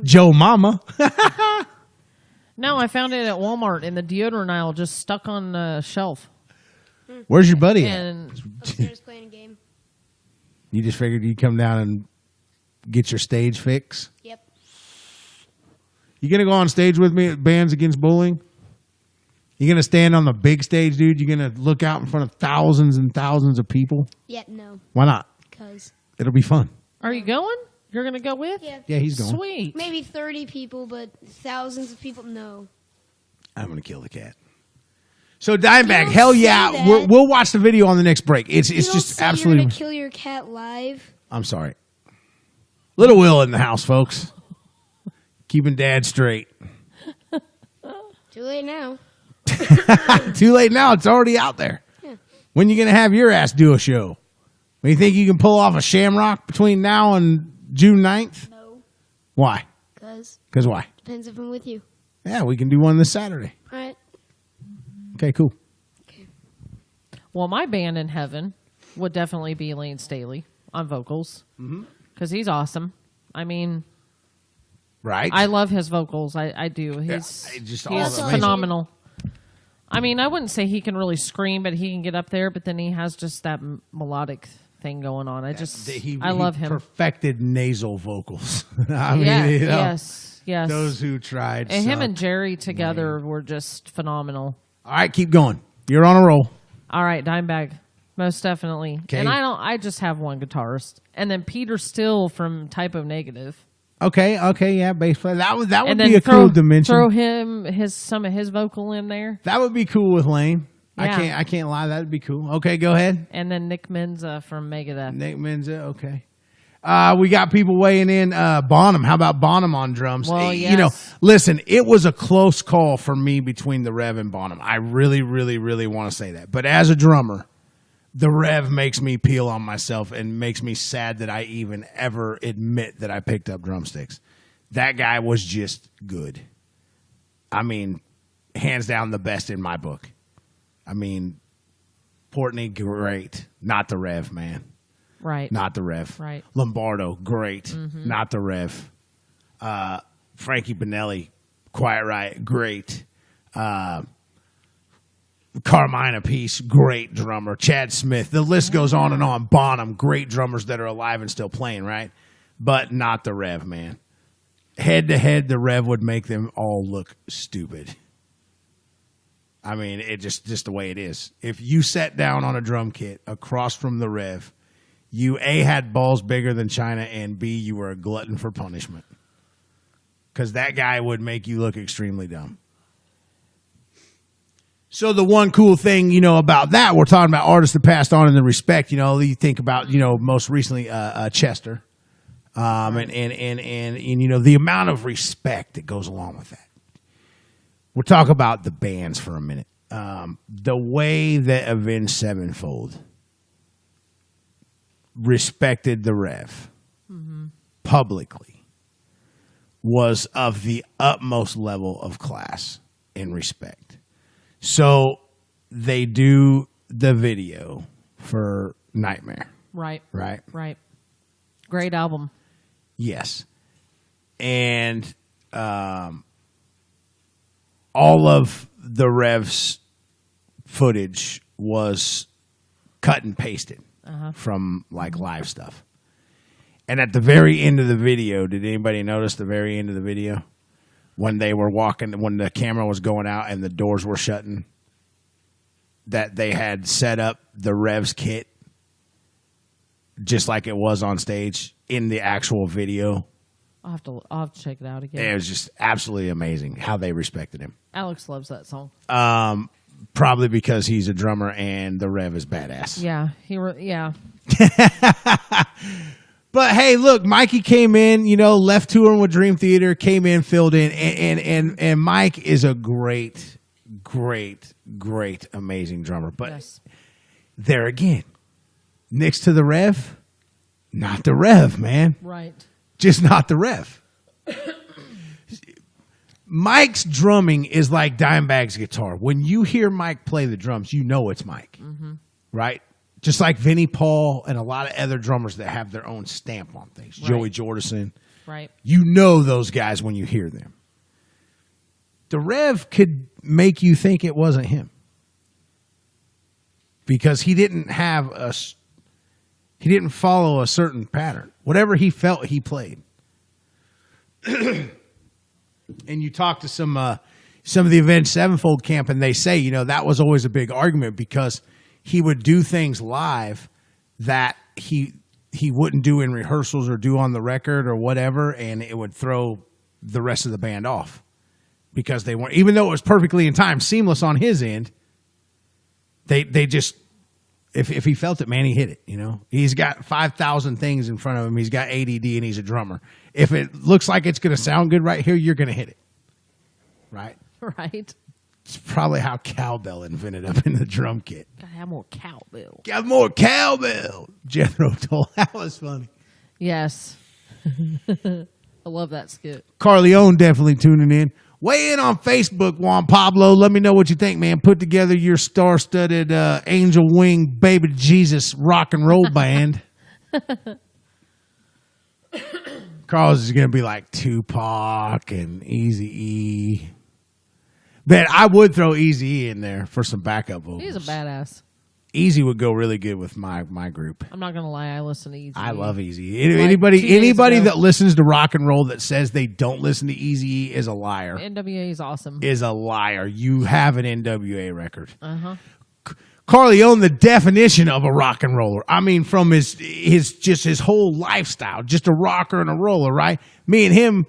Joe Mama. No, I found it at Walmart in the deodorant aisle, just stuck on the shelf. Where's your buddy at? And Upstairs playing a game. You just figured you'd come down and get your stage fix? Yep. You going to go on stage with me at Bands Against Bullying? You going to stand on the big stage, dude? You going to look out in front of thousands and thousands of people? Yeah, no. Why not? Because It'll be fun. are you going? You're going to go with? yeah, Yeah, he's going. Sweet. maybe 30 people, but thousands of people, no. I'm going to kill the cat. So Dimebag, Don't hell say yeah. that. We'll watch the video on the next break. It's You don't just say absolutely... You're gonna kill your cat live. I'm sorry. Little Will in the house, folks. Keeping Dad straight. Too late now. Too late now. It's already out there. Yeah. When you going to have your ass do a show? When you think you can pull off a Shamrock between now and June 9th? No. Why? Because why? Depends if I'm with you. Yeah, we can do one this Saturday. All right. Okay, cool. Well, my band in heaven would definitely be Lane Staley on vocals because he's awesome. I mean, Right? I love his vocals. I do. He's just all he's amazing. phenomenal. I mean, I wouldn't say he can really scream, but he can get up there. But then he has just that melodic thing going on. I love him. Perfected nasal vocals. I mean, Yeah, you know, yes. Those who tried. And him suck. and Jerry together were just phenomenal. All right, keep going. You're on a roll. All right, Dimebag, most definitely. 'Kay. And I just have one guitarist, and then Peter Still from Typo Negative. Okay, yeah, bass player. That would And be then a cool dimension. throw some of his vocal in there, That would be cool with Lane. Yeah. I can't lie. That'd be cool. Okay, go ahead. and then Nick Menza from Megadeth. Nick Menza. Okay. We got people weighing in. Bonham. How about Bonham on drums? Well, You know, yes. listen, it was a close call for me between the Rev and Bonham. I really, really, really want to say that. But as a drummer, the Rev makes me peel on myself and makes me sad that I even ever admit that I picked up drumsticks. That guy was just good. I mean, hands down the best in my book. I mean, Portney, great. Not the Rev, man. Right. Not the Rev. Right. Lombardo, great. Not the Rev. Frankie Bonelli, Quiet Riot, great. Carmine Apiece, great drummer. Chad Smith, the list goes on and on. Bonham, great drummers that are alive and still playing, right? But not the Rev, man. Head to head, the Rev would make them all look stupid. I mean, it just the way it is. If you sat down on a drum kit across from the Rev, you A, had balls bigger than China, and B, you were a glutton for punishment. Because that guy would make you look extremely dumb. So the one cool thing, you know, about that, we're talking about artists that passed on in the respect, you know, you think about, you know, most recently Chester. And you know, the amount of respect that goes along with that. We'll talk about the bands for a minute. The way that Avenged Sevenfold respected the Rev publicly was of the utmost level of class and respect. So they do the video for Nightmare, Right. right? Right. Great album. Yes. And all of the Rev's footage was cut and pasted from like live stuff. And at the very end of the video, did anybody notice the very end of the video? When they were walking, when the camera was going out and the doors were shutting, that they had set up the Rev's kit just like it was on stage in the actual video. I'll have to check it out again. It was just absolutely amazing how they respected him. Alex loves that song. Probably because he's a drummer and the Rev is badass. Yeah. Yeah. But hey, look, Mikey came in, left touring with Dream Theater, came in, filled in, and Mike is a great, amazing drummer. But Yes. there again, next to the Rev, not the Rev, man. Right. Just not the Rev. Mike's drumming is like Dimebag's guitar. When you hear Mike play the drums, you know it's Mike, right? Just like Vinnie Paul and a lot of other drummers that have their own stamp on things. Right. Joey Jordison. Right. You know those guys when you hear them. The Rev could make you think it wasn't him. Because he didn't follow a certain pattern. Whatever he felt, he played. And you talk to some of the Avenged Sevenfold camp, and they say, that was always a big argument because he would do things live that he wouldn't do in rehearsals or do on the record or whatever, and it would throw the rest of the band off because they weren't, even though it was perfectly in time, seamless on his end. They just, if he felt it, man, he hit it. He's got 5,000 things in front of him. He's got ADD and he's a drummer. If it looks like it's going to sound good right here, you're going to hit it, right? Right. It's probably how cowbell invented up in the drum kit. Gotta have more cowbell. Got more cowbell. Jethro told. That was funny. Yes. I love that skit. Carleone definitely tuning in. Weigh in on Facebook, Juan Pablo. Let me know what you think, man. Put together your star-studded Angel Wing Baby Jesus rock and roll band. Carlos is going to be like Tupac and Eazy-E. But I would throw Eazy-E in there for some backup vocals. He's a badass. Easy would go really good with my group. I'm not gonna lie, I listen to Easy. I love Easy. Like Anybody 2 days ago. that listens to rock and roll that says they don't listen to Easy is a liar. NWA is awesome. Is a liar. You have an NWA record. Uh-huh. Carleone, the definition of a rock and roller. I mean, from his whole lifestyle, just a rocker and a roller, right? Me and him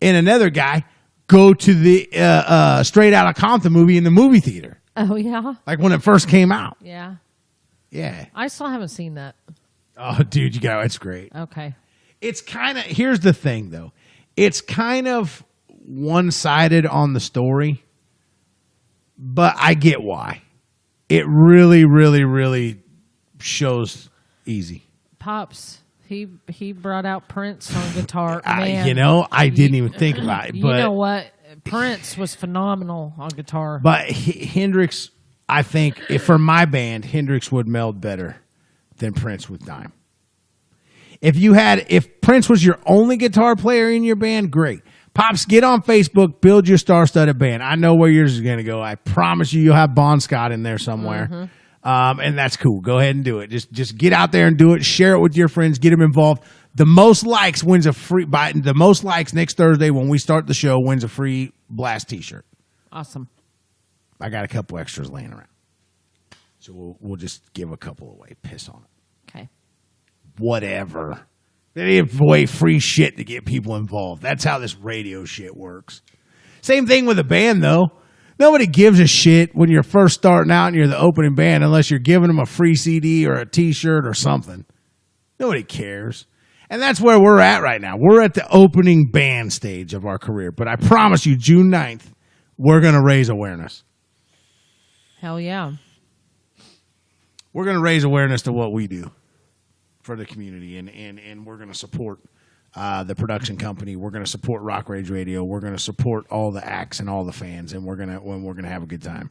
and another guy go to the Straight Outta Compton movie in the movie theater. Oh yeah? Like when it first came out. Yeah. Yeah. I still haven't seen that. Oh, dude, it's great. Okay. It's kind of, here's the thing though. It's kind of one-sided on the story, but I get why. It really, really, really shows Easy. Pops, he brought out Prince on guitar. Man, I didn't even think about it. You But know what? Prince was phenomenal on guitar. But Hendrix, I think, for my band, Hendrix would meld better than Prince with Dime. If Prince was your only guitar player in your band, great. Pops, get on Facebook, build your star-studded band. I know where yours is going to go. I promise you'll have Bon Scott in there somewhere. Mm-hmm. And that's cool. Go ahead and do it. Just get out there and do it. Share it with your friends. Get them involved. The most likes wins a free. The most likes next Thursday when we start the show wins a free Blast T-shirt. Awesome. I got a couple extras laying around, so we'll just give a couple away. Piss on it. Okay. Whatever. They give away free shit to get people involved. That's how this radio shit works. Same thing with a band, though. Nobody gives a shit when you're first starting out and you're the opening band unless you're giving them a free CD or a T-shirt or something. Nobody cares. And that's where we're at right now. We're at the opening band stage of our career. But I promise you, June 9th, we're going to raise awareness. Hell yeah. We're going to raise awareness to what we do for the community. And we're going to support the production company. We're going to support Rock Rage Radio. We're going to support all the acts and all the fans. And we're going to have a good time.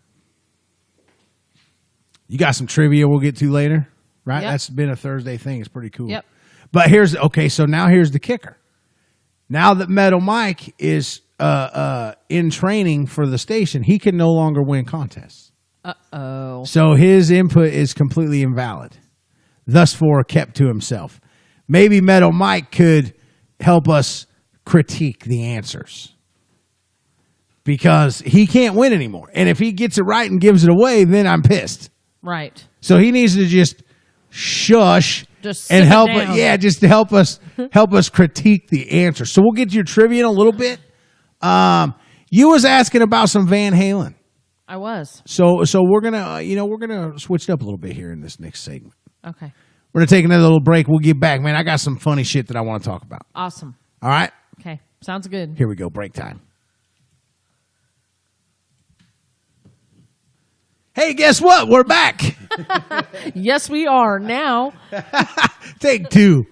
You got some trivia we'll get to later, right? Yep. That's been a Thursday thing. It's pretty cool. Yep. But here's the kicker. Now that Metal Mike is in training for the station, he can no longer win contests. Uh-oh. So his input is completely invalid. Thus far kept to himself. Maybe Metal Mike could help us critique the answers. Because he can't win anymore. And if he gets it right and gives it away, then I'm pissed. Right. So he needs to just shush Just and sit help down. just to help us critique the answer. So we'll get to your trivia in a little bit. You was asking about some Van Halen. I was. So we're gonna switch it up a little bit here in this next segment. Okay. We're going to take another little break. We'll get back. Man, I got some funny shit that I want to talk about. Awesome. All right? Okay. Sounds good. Here we go. Break time. Hey, guess what? We're back. Yes, we are now. Take two.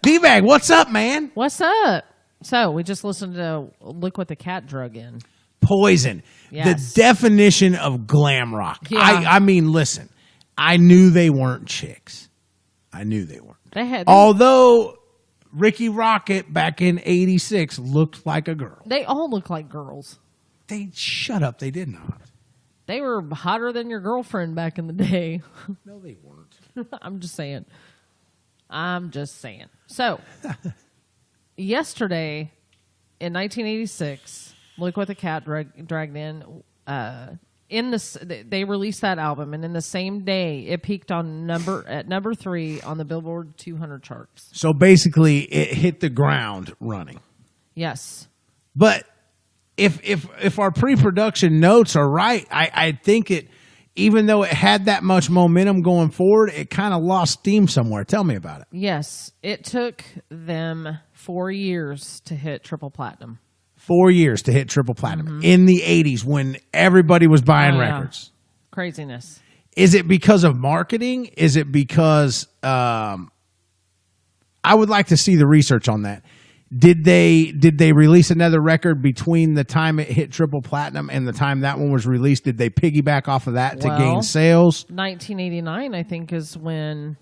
DeeBag, what's up, man? What's up? So we just listened to Look What the Cat Drug In. Poison. Yes. The definition of glam rock. Yeah. I mean, listen, I knew they weren't chicks. I knew they weren't. They Although Ricky Rocket back in '86 looked like a girl. They all look like girls. They shut up. They did not. They were hotter than your girlfriend back in the day. No, they weren't. I'm just saying. So, yesterday in 1986, Look What the Cat Dragged In. They released that album, and in the same day, it peaked on number 3 on the Billboard 200 charts. So basically, it hit the ground running. Yes, but if our pre-production notes are right, I think it, even though it had that much momentum going forward, it kind of lost steam somewhere. Tell me about it. yes, it took them 4 years to hit triple platinum. 4 years to hit triple platinum in the 80s when everybody was buying records. Craziness. Is it because of marketing? Is it because I would like to see the research on that. Did they release another record between the time it hit triple platinum and the time that one was released? Did they piggyback off of that to gain sales? 1989, I think, is when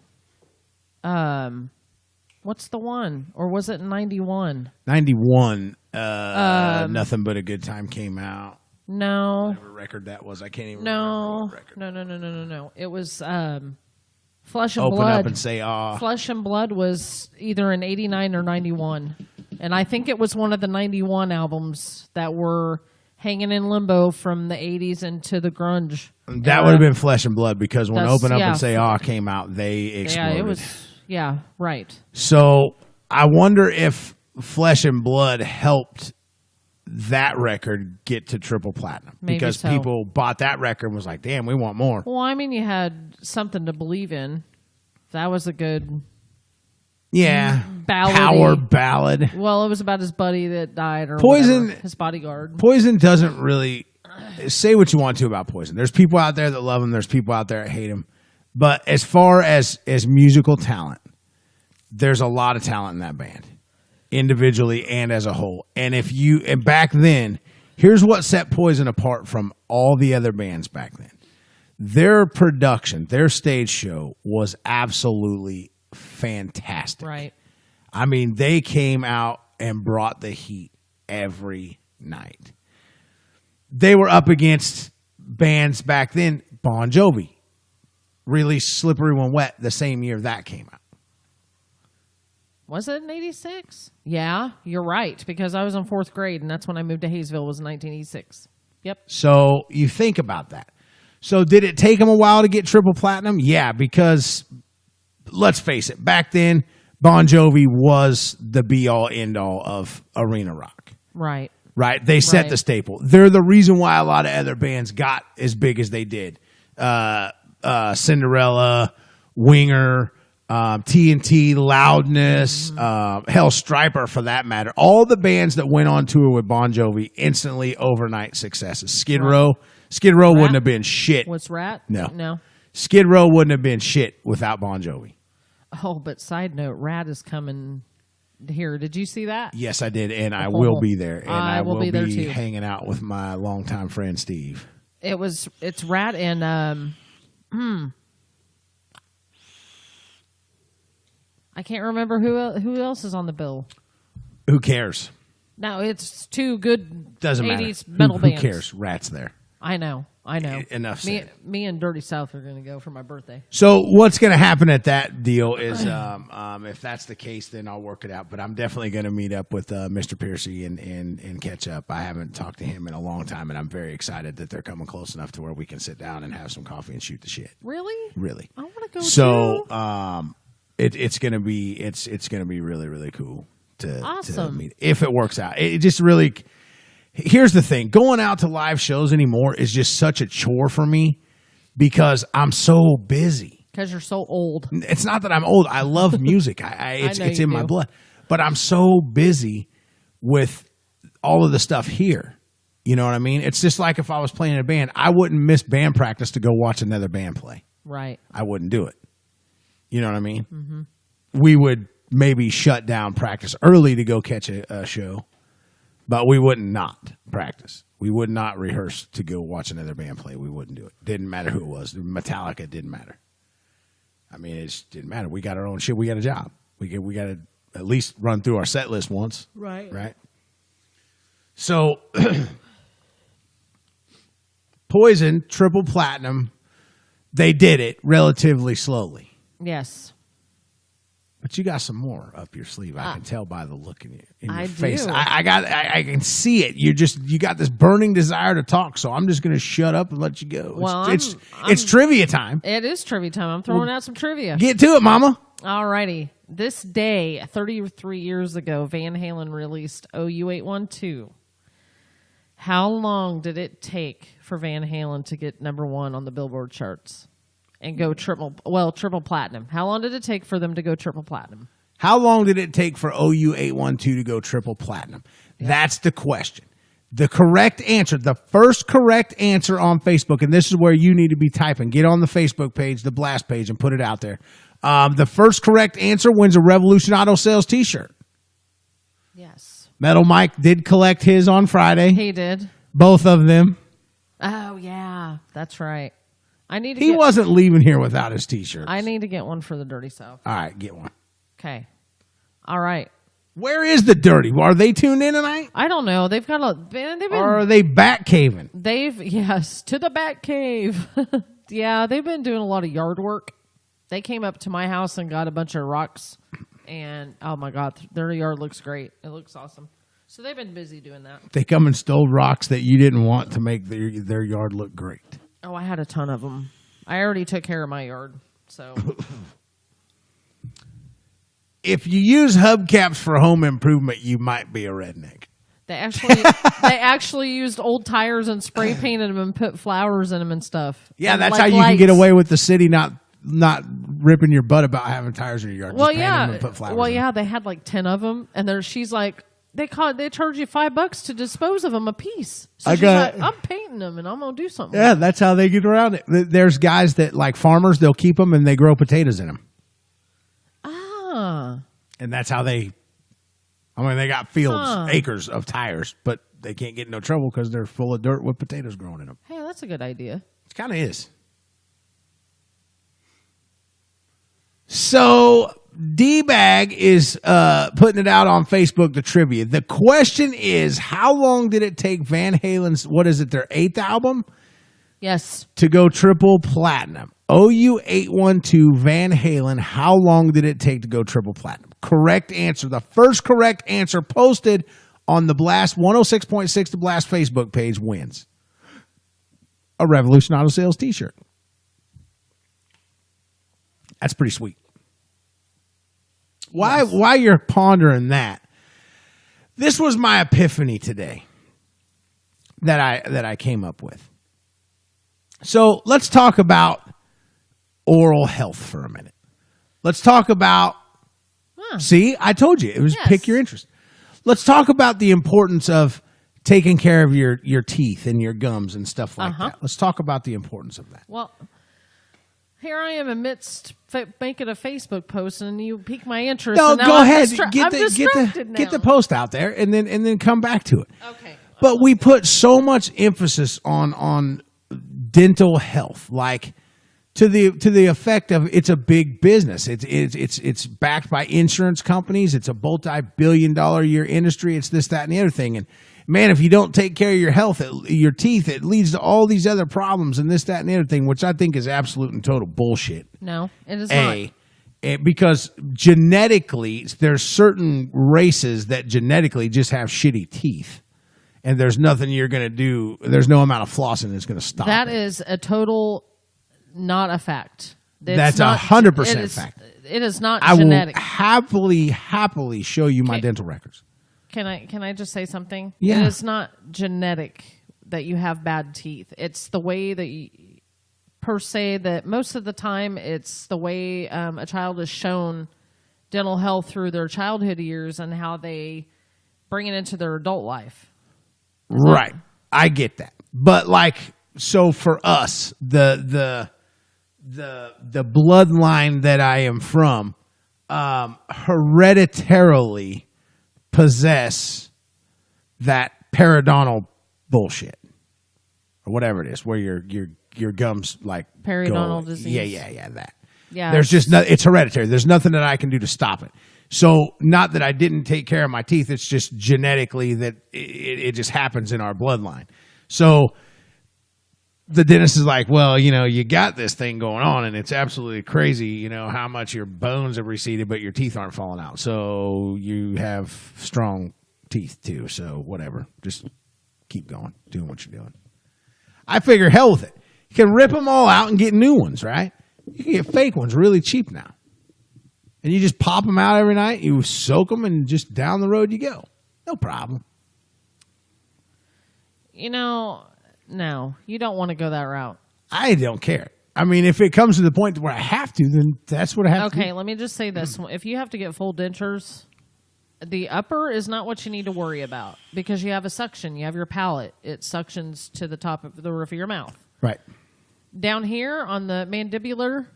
what's the one? Or was it 91? 91, Nothing But a Good Time came out. No. Whatever record that was, I can't even remember what record. No. It was Flesh and Open Blood. up and say, ah. Flesh and Blood was either in 89 or 91. And I think it was one of the 91 albums that were hanging in limbo from the 80s into the grunge. That would have been Flesh and Blood, because when Open Up yeah. and Say Ah came out, they exploded. Yeah, it was, yeah, right. So I wonder if Flesh and Blood helped that record get to triple platinum. Maybe because so. people bought that record and was like, damn, we want more. Well, I mean, you had Something to Believe In. That was a good... Yeah. Ballady. Power ballad. Well, it was about his buddy that died or Poison, whatever, his bodyguard. Poison doesn't really say what you want to about Poison. There's people out there that love him. There's people out there that hate him. But as far as musical talent, there's a lot of talent in that band, individually and as a whole. And back then, here's what set Poison apart from all the other bands back then. Their production, their stage show was absolutely fantastic. Right. I mean, they came out and brought the heat every night. They were up against bands back then. Bon Jovi released Slippery When Wet the same year that came out. Was it in 86? Yeah, you're right, because I was in 4th grade, and that's when I moved to Hayesville, was 1986. Yep. So you think about that. So did it take them a while to get triple platinum? Yeah, because let's face it, back then, Bon Jovi was the be-all, end-all of arena rock. Right. Right? They set the staple. They're the reason why a lot of other bands got as big as they did. Cinderella, Winger, TNT, Loudness, hell, Stryper for that matter. All the bands that went on tour with Bon Jovi, instantly overnight successes. Skid Row wouldn't have been shit. Was Rat? No. Skid Row wouldn't have been shit without Bon Jovi. Oh, but side note, Rat is coming here. Did you see that? Yes, I did, and I will be there. And I will be there too. hanging out with my longtime friend Steve. It's Rat and I can't remember who else is on the bill. Who cares? No, it's two good Doesn't 80s matter. metal Who bands. cares? Rat's there. I know. Enough said. Me and Dirty South are going to go for my birthday. So what's going to happen at that deal is, if that's the case, then I'll work it out. But I'm definitely going to meet up with Mr. Piercy and catch up. I haven't talked to him in a long time, and I'm very excited that they're coming close enough to where we can sit down and have some coffee and shoot the shit. Really? Really. I want to go. So too. it's going to be really, really cool to meet if it works out. It just really. Here's the thing. Going out to live shows anymore is just such a chore for me because I'm so busy. Because you're so old. It's not that I'm old. I love music. It's know you in my do. blood. But I'm so busy with all of the stuff here. You know what I mean? It's just like if I was playing in a band, I wouldn't miss band practice to go watch another band play. Right. I wouldn't do it. You know what I mean? Mm-hmm. We would maybe shut down practice early to go catch a show, but we wouldn't not practice. We would not rehearse to go watch another band play. We wouldn't do it. Didn't matter who it was. Metallica didn't matter. I mean, it just didn't matter. We got our own shit. We got a job. We got to at least run through our set list once. Right. Right. So, Poison, triple platinum, they did it relatively slowly. Yes. But you got some more up your sleeve. I can tell by the look in your I face. do. I can see it. You got this burning desire to talk. So I'm just going to shut up and let you go. Well, it's trivia time. It is trivia time. I'm throwing out some trivia. Get to it, Mama. Alrighty. This day, 33 years ago, Van Halen released OU812. How long did it take for Van Halen to get #1 on the Billboard charts and go triple platinum? How long did it take for them to go triple platinum? How long did it take for OU812 to go triple platinum? Yeah. That's the question. The correct answer, the first correct answer on Facebook, and this is where you need to be typing. Get on the Facebook page, the Blast page, and put it out there. The first correct answer wins a Revolution Auto Sales t-shirt. Yes. Metal Mike did collect his on Friday. He did. Both of them. Oh, yeah. That's right. He wasn't leaving here without his t-shirts. I need to get one for the Dirty South. All right, get one. Okay. All right. Where is the Dirty? Are they tuned in tonight? I don't know. They've got or are they back caving? Yes, to the back cave. Yeah, they've been doing a lot of yard work. They came up to my house and got a bunch of rocks. And, oh, my God, their yard looks great. It looks awesome. So they've been busy doing that. They come and stole rocks that you didn't want to make their yard look great. Oh, I had a ton of them. I already took care of my yard, so. If you use hubcaps for home improvement, you might be a redneck. They actually used old tires and spray painted them and put flowers in them and stuff. Yeah, and that's how you can get away with the city not ripping your butt about having tires in your yard. Well, Just paint them and put flowers in them. They had like 10 of them, and she's like, they charge you $5 to dispose of them a piece. So she's like, I'm painting them and I'm gonna do something. Yeah, that's how they get around it. There's guys that like farmers; they'll keep them and they grow potatoes in them. Ah, and that's how they. I mean, they got fields, acres of tires, but they can't get in no trouble because they're full of dirt with potatoes growing in them. Hey, that's a good idea. It kind of is. So DeeBag is putting it out on Facebook, the trivia. The question is, how long did it take Van Halen's, what is it, their 8th album? Yes. To go triple platinum. OU812 Van Halen, how long did it take to go triple platinum? Correct answer. The first correct answer posted on the Blast 106.6 The Blast Facebook page wins a Revolution Auto Sales t-shirt. That's pretty sweet. Why you're pondering that? This was my epiphany today that I came up with. So let's talk about oral health for a minute. Let's talk about. See, I told you it was pick your interest. Let's talk about the importance of taking care of your teeth and your gums and stuff like that. Let's talk about the importance of that. Well. Here I am amidst making a Facebook post, and you pique my interest. No, go ahead. Get Get the post out there, and then come back to it. Okay. But we put so much emphasis on dental health, like to the effect of it's a big business. It's backed by insurance companies. It's a multi-billion-dollar a year industry. It's this, that, and the other thing. And man, if you don't take care of your health, your teeth, it leads to all these other problems and this, that, and the other thing, which I think is absolute and total bullshit. No, it is not. Because genetically, there's certain races that genetically just have shitty teeth. And there's nothing you're going to do. There's no amount of flossing that's going to stop that. That is a total not a fact. That's 100% fact. It is not I genetic. will happily show you my dental records. Can I just say something? Yeah. It is not genetic that you have bad teeth. It's the way that per se that most of the time it's the way a child is shown dental health through their childhood years and how they bring it into their adult life. Right. I get that. But like, so for us, the bloodline that I am from, hereditarily possess that periodontal bullshit or whatever it is, where your gums like Periodontal disease. Yeah, that. Yeah. There's just no, it's hereditary. There's nothing that I can do to stop it. So not that I didn't take care of my teeth. It's just genetically that it just happens in our bloodline. So the dentist is like, well, you got this thing going on and it's absolutely crazy, how much your bones have receded, but your teeth aren't falling out. So you have strong teeth too. So whatever, just keep going, doing what you're doing. I figure hell with it. You can rip them all out and get new ones, right? You can get fake ones really cheap now. And you just pop them out every night. You soak them and just down the road you go. No problem. No, you don't want to go that route. I don't care. I mean, if it comes to the point where I have to, then that's what I have to do. Okay, let me just say this. If you have to get full dentures, the upper is not what you need to worry about because you have a suction. You have your palate. It suctions to the top of the roof of your mouth. Right. Down here on the mandibular,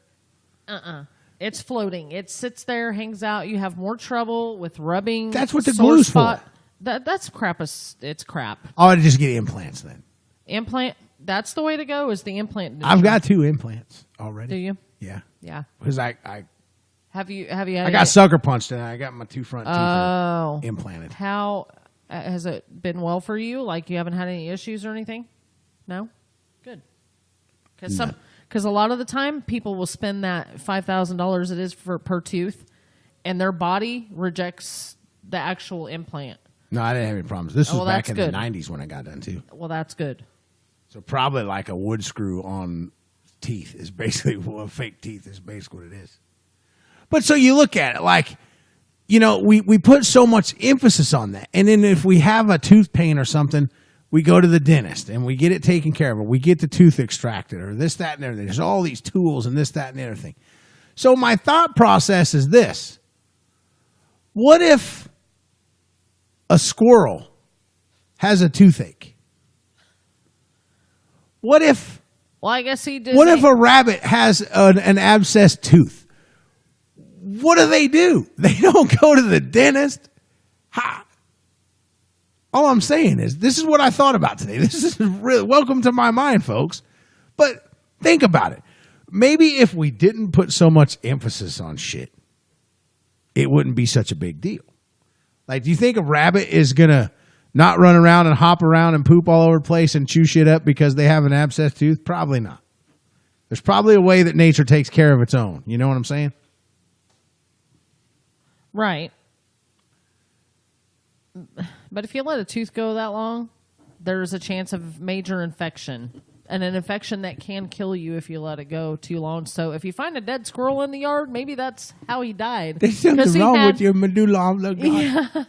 it's floating. It sits there, hangs out. You have more trouble with rubbing. That's what the sore glue's spot. for. That's crap. It's crap. I ought to just get implants then. Implant. That's the way to go. Is the implant? I've got 2 implants already. Do you? Yeah. Yeah. Because I Have you? got sucker punched and I got my 2 front Oh. teeth implanted. How has it been? Well for you? Like you haven't had any issues or anything? No. Good. Because a lot of the time people will spend that $5,000 it is per tooth, and their body rejects the actual implant. No, I didn't have any problems. This was back in good. the 90s when I got done too. Well, that's good. So probably like a wood screw on teeth is basically what fake teeth is basically what it is. But so you look at it like, we put so much emphasis on that. And then if we have a tooth pain or something, we go to the dentist and we get it taken care of, or we get the tooth extracted, or this, that, and everything. There's all these tools and this, that, and the other thing. So my thought process is this. What if a squirrel has a toothache? What if... Well, I guess he did. What if a rabbit has an abscessed tooth? What do? They don't go to the dentist. All I'm saying is, this is what I thought about today. This is really welcome to my mind, folks. But think about it. Maybe if we didn't put so much emphasis on shit, it wouldn't be such a big deal. Like, do you think a rabbit is going to not run around and hop around and poop all over the place and chew shit up because they have an abscessed tooth? Probably not. There's probably a way that nature takes care of its own. You know what I'm saying? Right. But if you let a tooth go that long, there's a chance of major infection. And an infection that can kill you if you let it go too long. So if you find a dead squirrel in the yard, maybe that's how he died. There's something wrong with your medulla oblongata.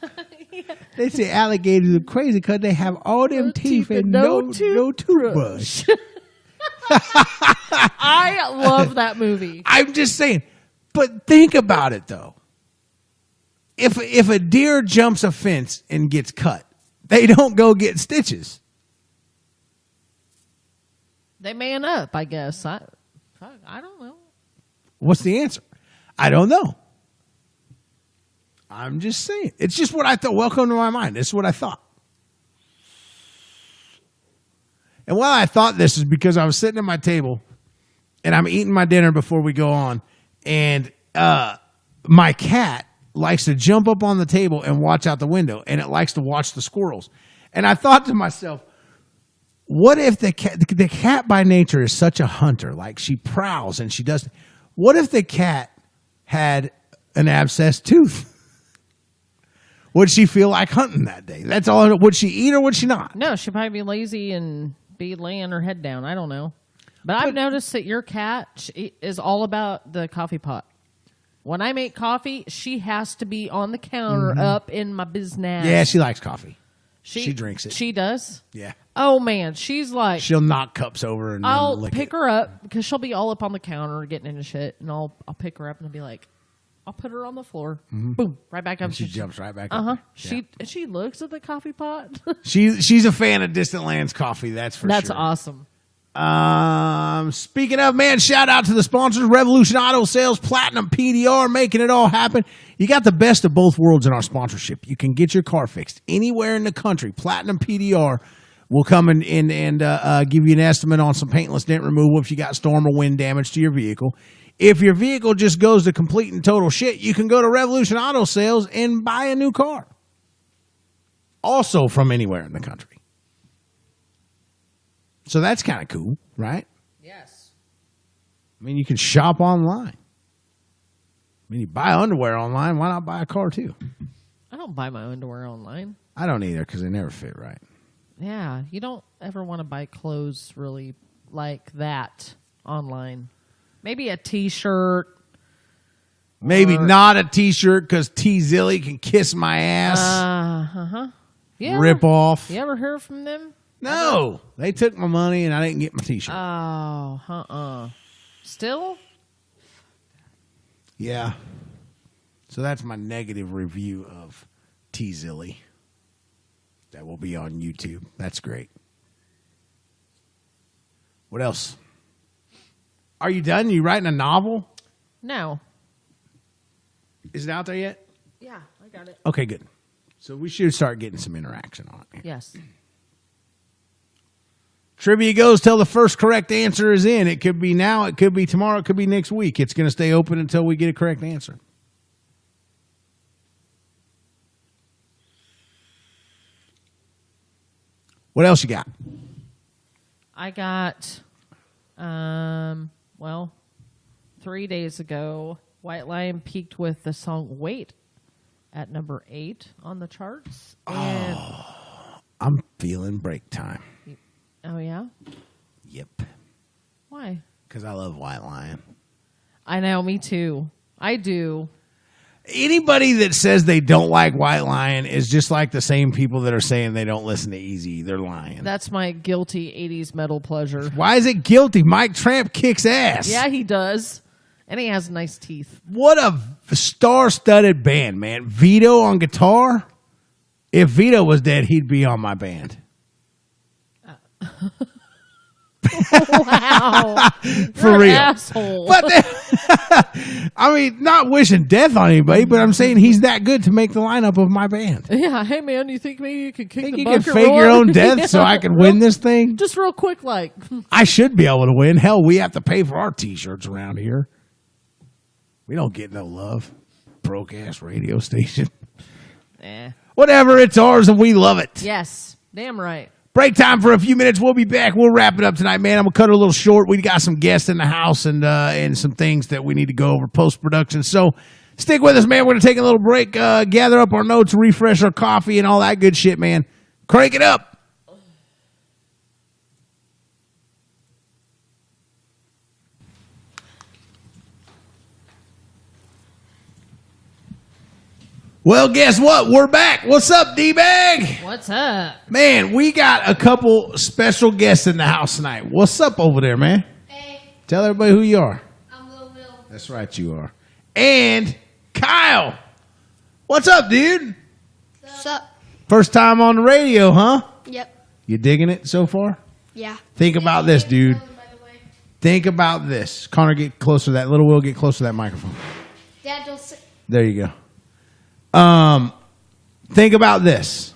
Yeah. They say alligators are crazy because they have all them teeth and no toothbrush. I love that movie. I'm just saying. But think about it, though. If a deer jumps a fence and gets cut, they don't go get stitches. They man up, I guess. I don't know. What's the answer? I don't know. I'm just saying. It's just what I thought. Welcome to my mind. This is what I thought. And while I thought this is because I was sitting at my table and I'm eating my dinner before we go on, and my cat likes to jump up on the table and watch out the window, and it likes to watch the squirrels. And I thought to myself, what if the cat by nature is such a hunter, like she prowls and she does. What if the cat had an abscessed tooth? Would she feel like hunting that day? That's all. Would she eat or would she not? No, she'd probably be lazy and be laying her head down. I don't know. But I've noticed that your cat is all about the coffee pot. When I make coffee, she has to be on the counter up in my business. Yeah, she likes coffee. She drinks it. She does? Yeah. Oh, man. She's like, She'll knock cups over and I'll then lick pick it. her up because she'll be all up on the counter getting into shit. And I'll pick her up and I'll be like, I'll put her on the floor. Boom. Right back up. And she jumps right back Uh-huh. up. Yeah. She looks at the coffee pot. She's a fan of Distant Lands coffee, that's for That's sure. awesome. Speaking of, man, shout out to the sponsors, Revolution Auto Sales, Platinum PDR, making it all happen. You got the best of both worlds in our sponsorship. You can get your car fixed anywhere in the country. Platinum PDR will come and give you an estimate on some paintless dent removal if you got storm or wind damage to your vehicle. If your vehicle just goes to complete and total shit, you can go to Revolution Auto Sales and buy a new car. Also from anywhere in the country. So that's kind of cool, right? Yes. I mean, you can shop online. I mean, you buy underwear online. Why not buy a car, too? I don't buy my underwear online. I don't either because they never fit right. Yeah. You don't ever want to buy clothes really like that online. Maybe a T-shirt. Maybe Or- not a T-shirt because T-Zilly can kiss my ass. Yeah. Rip off. You ever hear from them? No. They took my money and I didn't get my T-shirt. Oh, Still? Yeah. So that's my negative review of T-Zilly. That will be on YouTube. That's great. What else? Are you done? You writing a novel? No. Is it out there yet? Yeah, I got it. Okay, good. So we should start getting some interaction on it. Yes. Trivia goes till the first correct answer is in. It could be now, it could be tomorrow, it could be next week. It's going to stay open until we get a correct answer. What else you got? I got, 3 days ago, White Lion peaked with the song Wait at number 8 on the charts. And, I'm feeling break time. oh, yeah? Yep. Why? Because I love White Lion. I know, me too. I do. Anybody that says they don't like White Lion is just like the same people that are saying they don't listen to Easy. They're lying. That's my guilty 80s metal pleasure. Why is it guilty? Mike Tramp kicks ass. Yeah, he does. And he has nice teeth. What a star-studded band, man. Vito on guitar. If Vito was dead, he'd be on my band. Wow. For You're an real. asshole. But I mean, not wishing death on anybody, but I'm saying he's that good to make the lineup of my band. Yeah, hey man, you think maybe you could kick Think the you can bucket fake your roll? own death so I can win this thing? Just real quick, like. I should be able to win. Hell, we have to pay for our T-shirts around here. We don't get no love. Broke-ass radio station. Whatever, it's ours and we love it. Yes, damn right. Break time for a few minutes. We'll be back. We'll wrap it up tonight, man. I'm going to cut it a little short. We got some guests in the house and some things that we need to go over post-production. So stick with us, man. We're going to take a little break, gather up our notes, refresh our coffee, and all that good shit, man. Crank it up. Well, guess what? We're back. What's up, DeeBag? What's up? Man, we got a couple special guests in the house tonight. What's up over there, man? Hey, Tell everybody who you are. I'm Lil Will. That's right, you are. And Kyle. What's up, dude? What's up? First time on the radio, huh? Yep. You digging it so far? Yeah. Think about this, dude. By the way. Think about this. Connor, get closer to that. Little Will, get close to that microphone. Dad, don't say. There you go. Think about this.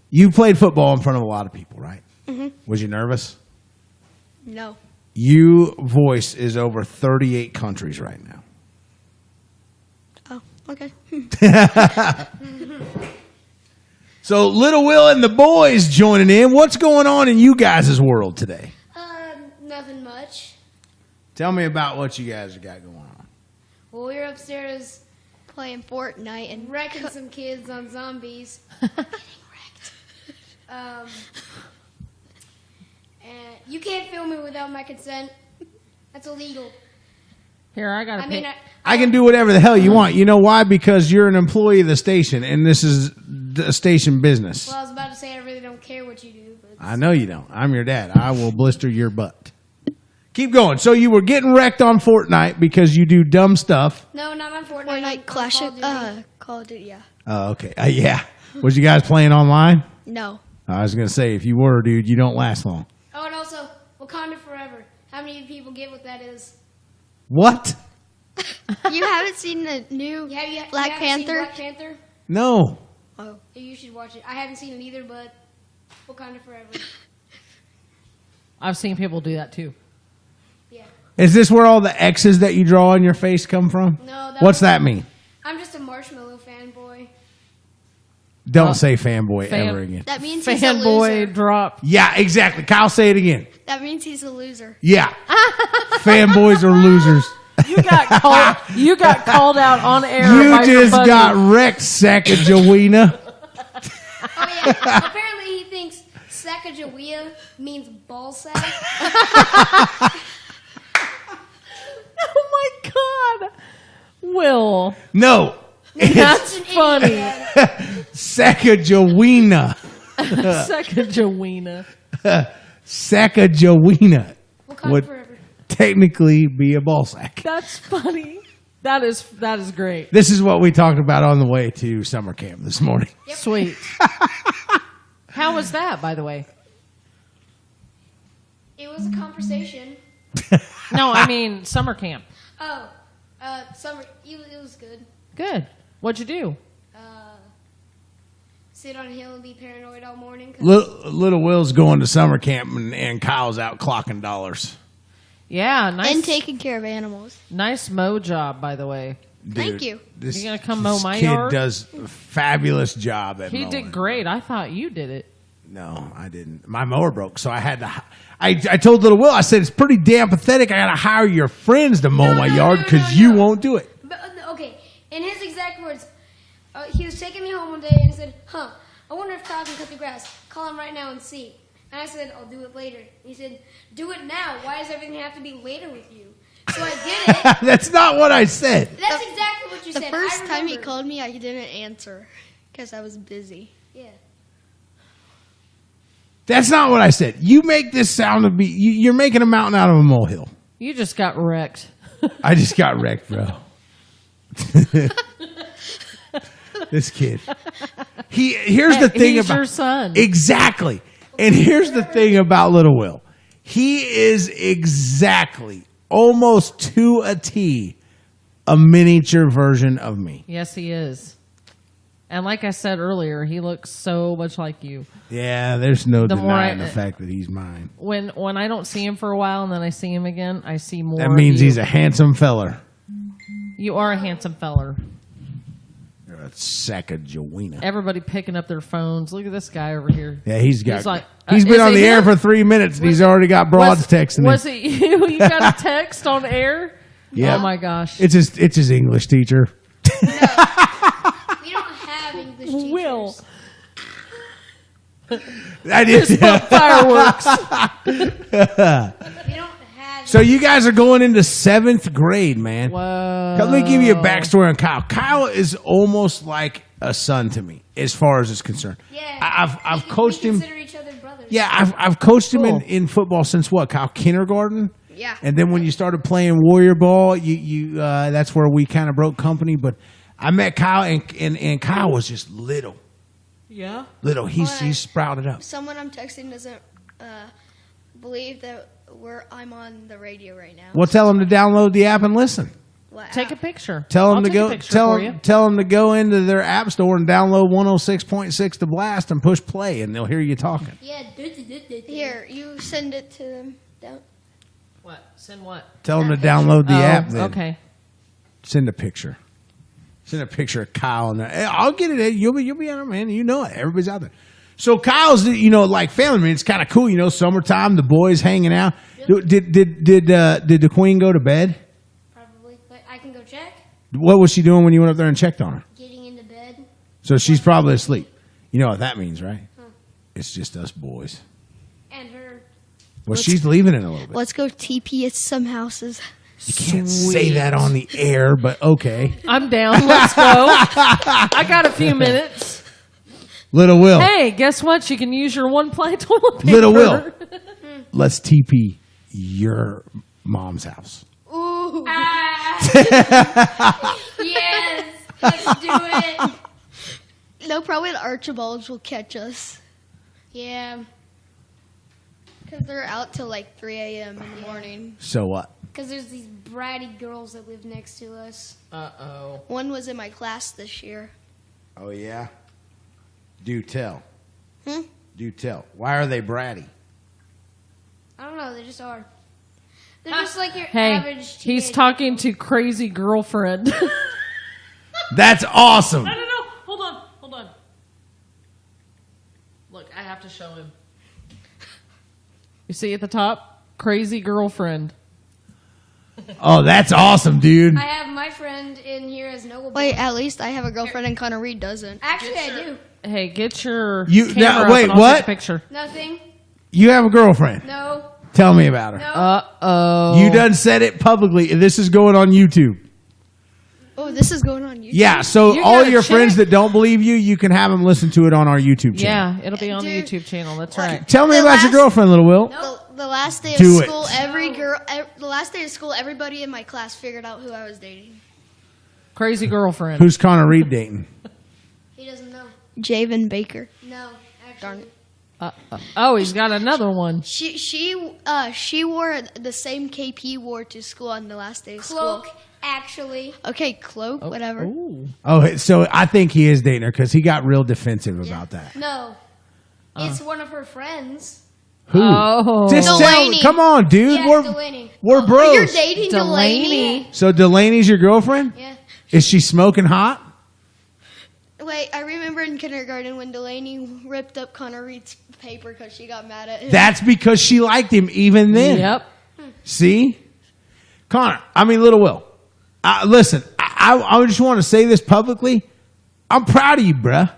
You played football in front of a lot of people, right? Mm-hmm. Was you nervous? No. Your voice is over 38 countries right now. Oh, okay. So Little Will and the boys joining in. What's going on in you guys' world today? Nothing much. Tell me about what you guys got going on. Well, we were upstairs playing Fortnite and wrecking some kids on zombies. Getting wrecked. And you can't film me without my consent. That's illegal. Here, I got to pick. I can do whatever the hell you want. You know why? Because you're an employee of the station, and this is station business. Well, I was about to say I really don't care what you do, but I know you don't. I'm your dad. I will blister your butt. Keep going. So you were getting wrecked on Fortnite because you do dumb stuff. no, not on Fortnite. Fortnite, Clash of Call of Duty, yeah. Oh, okay. Yeah. Was you guys playing online? No. I was going to say, if you were, dude, you don't last long. Oh, and also Wakanda Forever. How many people get what that is? What? You haven't seen the new Black haven't seen Panther? Black Panther? No. Oh. You should watch it. I haven't seen it either, but Wakanda Forever. I've seen people do that too. Yeah. Is this where all the X's that you draw on your face come from? No. What's that mean? I'm just a Marshmallow fanboy. Don't say fanboy ever again. That means he's a loser. Fanboy drop. Yeah, exactly. Kyle, say it again. That means he's a loser. Yeah. Fanboys are losers. You got called out on air. You by your just buddy. got wrecked, Sacagawea. Oh, yeah. Apparently he thinks Sacagawea means ball sack. Oh my God, Will. No. That's funny. Sacagawea. Sacagawea. Sacagawea Wakanda would Forever. technically be a ball sack. That's funny. That is great. This is what we talked about on the way to summer camp this morning. Sweet. How was that, by the way? It was a conversation. No, I mean summer camp. Oh, summer. It was good. Good. What'd you do? Sit on a hill and be paranoid all morning. Little Will's going to summer camp and Kyle's out clocking dollars. Yeah, nice. And taking care of animals. Nice mow job, by the way. Dude, Thank you. You gonna come mow my kid yard? does a fabulous job at He mowing. did great. I thought you did it. No, I didn't. My mower broke, so I had to. I told Little Will, I said, it's pretty damn pathetic. I got to hire your friends to mow my yard because you won't do it. But, okay, in his exact words, he was taking me home one day and he said, I wonder if Kyle can cut the grass. Call him right now and see. And I said, I'll do it later. He said, do it now. Why does everything have to be later with you? So I did it. That's not what I said. That's exactly what you The said. first I time he remember. called me, I didn't answer because I was busy. Yeah. That's not what I said. You make this sound to be, you're making a mountain out of a molehill. You just got wrecked. I just got wrecked, bro. This kid. Here's the thing He's about your son. Exactly. And here's the thing about Little Will. He is exactly, almost to a T, a miniature version of me. Yes, he is. And like I said earlier, he looks so much like you. Yeah, there's no The more denying I- the fact that he's mine. When I don't see him for a while and then I see him again, I see more. That of means you. he's a handsome feller. You are a handsome feller. You're a Sacagawea. Everybody picking up their phones. Look at this guy over here. Yeah, he's got. He's like, he's been is on it the air him? for 3 minutes, and he's already got broads texting Was him. it you? You got a text on air? Yeah. Oh my gosh. It's his English teacher. We don't have English teachers. Will. I did. Fireworks. We don't have. So you guys are going into 7th grade, man. Whoa. Let me give you a backstory on Kyle. Kyle is almost like a son to me, as far as it's concerned. Yeah. I've coached we him. consider each other brothers. Yeah, I've coached him Cool. in football since what, Kyle? Kindergarten? Yeah. And then when you started playing warrior ball, you that's where we kind of broke company. But I met Kyle, and Kyle was just little. Yeah. Little. He's sprouted up. Someone I'm texting doesn't believe that I'm on the radio right now. Well, tell him to download the app and listen. What Take a app? picture. Tell I'll them to take go. a picture for you. Tell them to go into their app store and download 106.6 to blast and push play, and they'll hear you talking. Yeah. Here, you send it to them. Don't. What? Send what? Tell them to download the app. Then Okay. send a picture. Send a picture of Kyle. And I'll get it. You'll be on it, man. You know it. Everybody's out there. So Kyle's, like family. Man, it's kind of cool. Summertime, the boys hanging out. Did the queen go to bed? Probably, but I can go check. What was she doing when you went up there and checked on her? Getting into bed. So she's probably asleep. You know what that means, right? It's just us boys. And her. Well, she's leaving in a little bit. Let's go TP at some houses. You can't say that on the air, but okay. I'm down. Let's go. I got a few minutes. Little Will. Hey, guess what? You can use your one-ply toilet paper. Little Will. Let's TP your mom's house. Ooh. Yes, let's do it. No, probably the Archibalds will catch us. Yeah, Because they're out till like 3 a.m. in the morning. So what? because there's these bratty girls that live next to us. Uh-oh. One was in my class this year. Oh, yeah? Do tell. Hmm? Do tell. Why are they bratty? I don't know, they just are. They're just like your Hey, average teenager. he's talking to crazy girlfriend. That's awesome. No. Hold on. Look, I have to show him. You see at the top? Crazy girlfriend. Oh, that's awesome, dude. I have my friend in here as Noble. Wait, at least I have a girlfriend and Connor Reed doesn't. Actually, I do. Hey, get your You- camera now, up wait, and I'll what? take a picture. Nothing. You have a girlfriend. No. Tell me about her. No. Uh-oh. You done said it publicly. This is going on YouTube. Oh, this is going on YouTube? Yeah, so You all gotta your check. friends that don't believe you, you can have them listen to it on our YouTube channel. Yeah, it'll be on the Dude. YouTube channel. That's right. Tell me The about your last- girlfriend, Little Will. The last day of Do it. school, the last day of school, everybody in my class figured out who I was dating. Crazy girlfriend. Who's Connor Reed dating? He doesn't know. Javen Baker. No, actually. Darn it. Oh, he's got another one. She wore the same cape he wore to school on the last day of Cloak, school. actually. Okay, cloak, whatever. Ooh. Oh, so I think he is dating her because he got real defensive about that. No. It's one of her friends. Who? Oh. Just tell, Delaney. come on, dude. Yeah, Delaney. We're Oh, bros. you're dating Delaney? So Delaney's your girlfriend? Yeah. Is she smoking hot? Wait, I remember in kindergarten when Delaney ripped up Connor Reed's paper because she got mad at him. That's because she liked him even then. Yep. See? Little Will. Listen, I just want to say this publicly. I'm proud of you, bruh.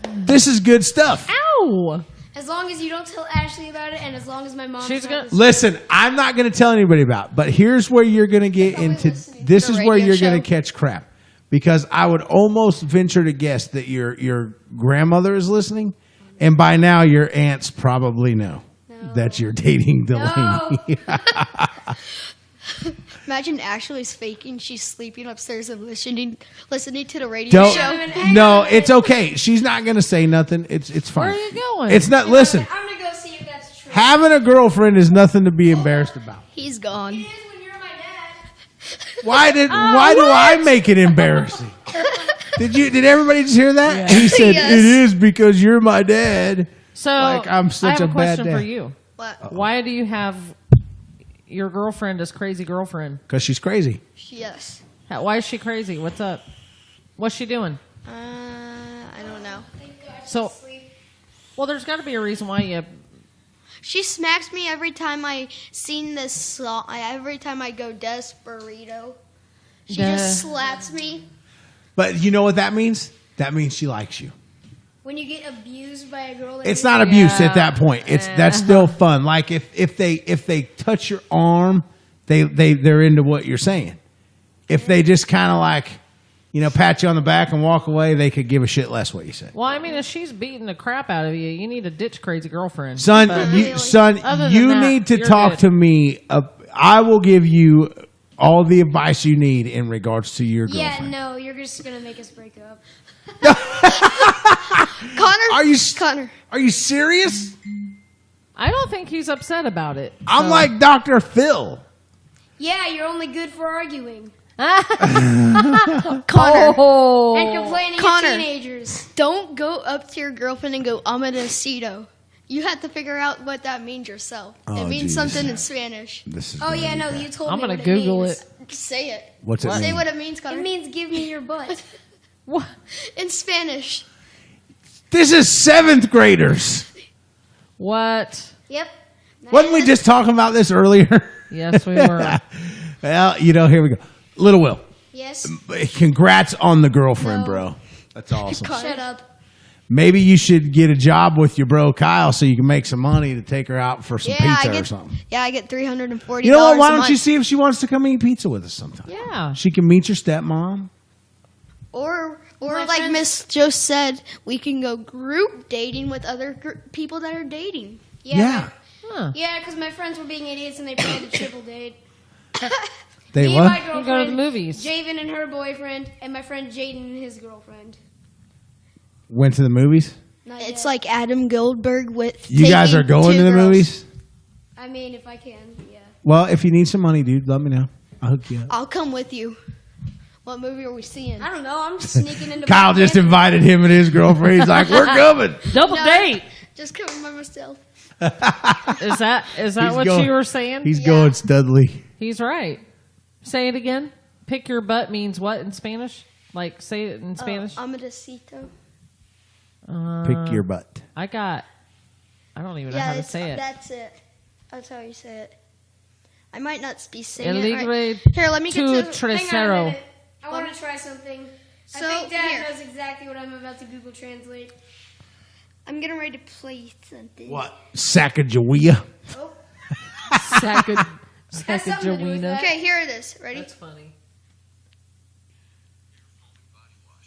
This is good stuff. Ow. As long as you don't tell Ashley about it, and as long as my mom. She's gonna- Listen, I'm not going to tell anybody about it, but here's where you're going to get Probably into. listening This to is the where radio you're going show. to catch crap. Because I would almost venture to guess that your grandmother is listening, and by now your aunts probably know that you're dating Delaney. No. Imagine Ashley's faking she's sleeping upstairs and listening to the radio Don't. show. No, it's okay. She's not going to say nothing. It's fine. Where are you going? It's not. Listen, I'm gonna go see if that's true. having a girlfriend is nothing to be embarrassed about. He's gone. It is when you're my dad. Why do I make it embarrassing? Did everybody just hear that? He said Yes. it is because you're my dad. So Like, I'm such I have a a bad question dad. for you. What? Why do you have your girlfriend as crazy girlfriend? Because she's crazy. Yes. Why is she crazy? What's up? What's she doing? I don't know. So, well, there's got to be a reason why you. She smacks me every time I sing this song. Every time I go Desperado. She just slaps me. But you know what that means? That means she likes you. When you get abused by a girl. That It's you- not abuse at that point. That's still fun. Like if they touch your arm, they're into what you're saying. If they just kind of like, pat you on the back and walk away, they could give a shit less what you said. Well, I mean, if she's beating the crap out of you, you need to ditch crazy girlfriend. Son, But- Other than you that, need to you're talk good. to me. I will give you all the advice you need in regards to your Yeah, girlfriend. no, you're just gonna make us break up. Connor. Connor. Are you serious? I don't think he's upset about it. I'm so- like Dr. Phil. Yeah, you're only good for arguing Connor. Oh, and complaining Connor. at teenagers. Don't go up to your girlfriend and go amadacito. You have to figure out what that means yourself. Oh, it means geez. something in Spanish. This is Oh gonna yeah, be no, bad. you told I'm me. gonna what Google means. it. Say it. What's it Say mean? what it means, Connor. It means give me your butt. What? In Spanish. This is 7th graders. What? Yep. Wasn't we just talking about this earlier? Yes, we were. Well, here we go. Little Will, Yes. congrats on the girlfriend, No. bro. That's awesome. Shut up. Maybe you should get a job with your bro Kyle so you can make some money to take her out for some pizza or something. I get $340. You know what? Why a don't month. you see if she wants to come eat pizza with us sometime? Yeah. She can meet your stepmom. Or Or My like friends- Miss Jo said, we can go group dating with other people that are dating. Yeah. Huh. Yeah, because my friends were being idiots and they planned a triple date. They Me and my what? girlfriend, go to the movies. Javen and her boyfriend, and my friend Jaden and his girlfriend. Went to the movies? Not It's yet. like Adam Goldberg with. You guys taking are going two to the girls. movies? I mean, if I can, yeah. Well, if you need some money, dude, let me know. I'll hook you up. I'll come with you. What movie are we seeing? I don't know. I'm just sneaking into. Kyle just invited him and his girlfriend. He's like, we're coming. Double No. date. Just come by myself. Is that He's what going- you were saying? He's going Studley. He's right. Say it again. Pick your butt means what in Spanish? Like, say it in Spanish. Amadacito. Pick your butt. I don't even know how to it's- say it. That's it. That's how you say it. I might not be saying it Eligre right. Here, let me get tu to. Hang on a tresero. minute. I want to try something. So, I think Dad here. knows exactly what I'm about to Google Translate. I'm getting ready to play something. What? Sacagawea. Oh, something to do with Sacagawea. that. Okay, here it is. Ready? That's funny.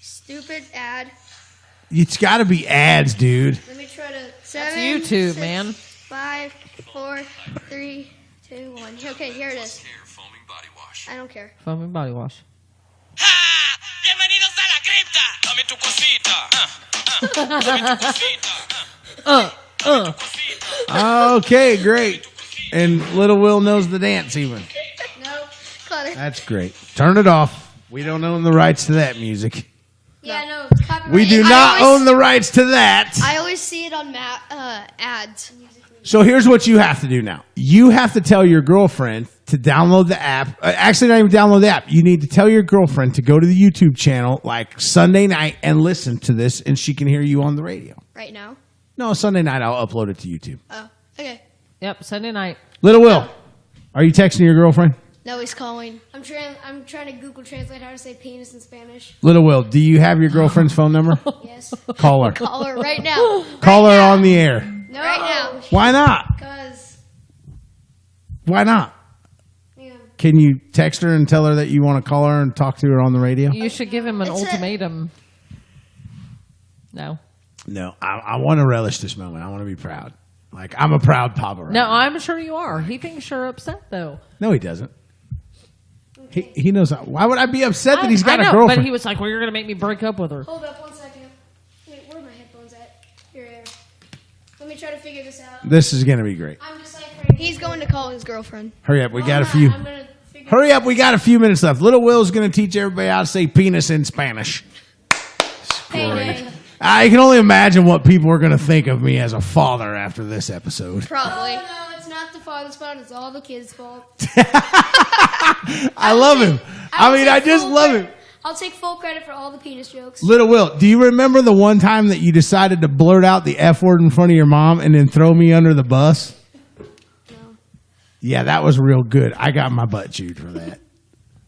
Stupid ad. It's got to be ads, dude. let me try to. 7, YouTube, 6, man. 5, 4, 3, 2, 1. Okay, here it is. Hair foaming body wash. I don't care. Foaming body wash. Bienvenidos a la cripta. Dame tu cosita. Dame tu cosita. Okay, great. And little Will knows the dance even. No. Connor. That's great. Turn it off. We don't own the rights to that music. Yeah, no. It's copyrighted. We do I not always- own the rights to that. I always see it on ads. So here's what you have to do now. You have to tell your girlfriend to download the app. Actually, not even download the app. You need to tell your girlfriend to go to the YouTube channel like Sunday night and listen to this, and she can hear you on the radio. Right now. No, Sunday night I'll upload it to YouTube. Oh, okay. Yep, Sunday night. Little Will, are you texting your girlfriend? No, he's calling. I'm trying to Google Translate how to say penis in Spanish. Little Will, do you have your girlfriend's phone number? Yes. Call her. Call her right now. Call her on the air. No. Right now. Why not? Because. Why not? Yeah. Can you text her and tell her that you want to call her and talk to her on the radio? You should give him an It's a- ultimatum. No. No, I want to relish this moment. I want to be proud. Like, I'm a proud papa right No, now. I'm sure you are. He thinks you're upset, though. No, he doesn't. He knows. Why would I be upset that he's got I know, a girlfriend? but he was like, well, you're going to make me break up with her. Hold up 1 second. Wait, where are my headphones at? Here. Let me try to figure this out. This is going to be great. I'm deciphering. He's going to call his girlfriend. Hurry up. We got a I'm few. not. I'm gonna figure Hurry up. We got a few minutes left. Little Will's going to teach everybody how to say penis in Spanish. Hey, I can only imagine what people are going to think of me as a father after this episode. Probably. Oh, no, it's not the father's fault. It's all the kid's fault. I love him. I will mean, take I just full love credit- him. I'll take full credit for all the penis jokes. Little Will, do you remember the one time that you decided to blurt out the F word in front of your mom and then throw me under the bus? No. Yeah, that was real good. I got my butt chewed for that.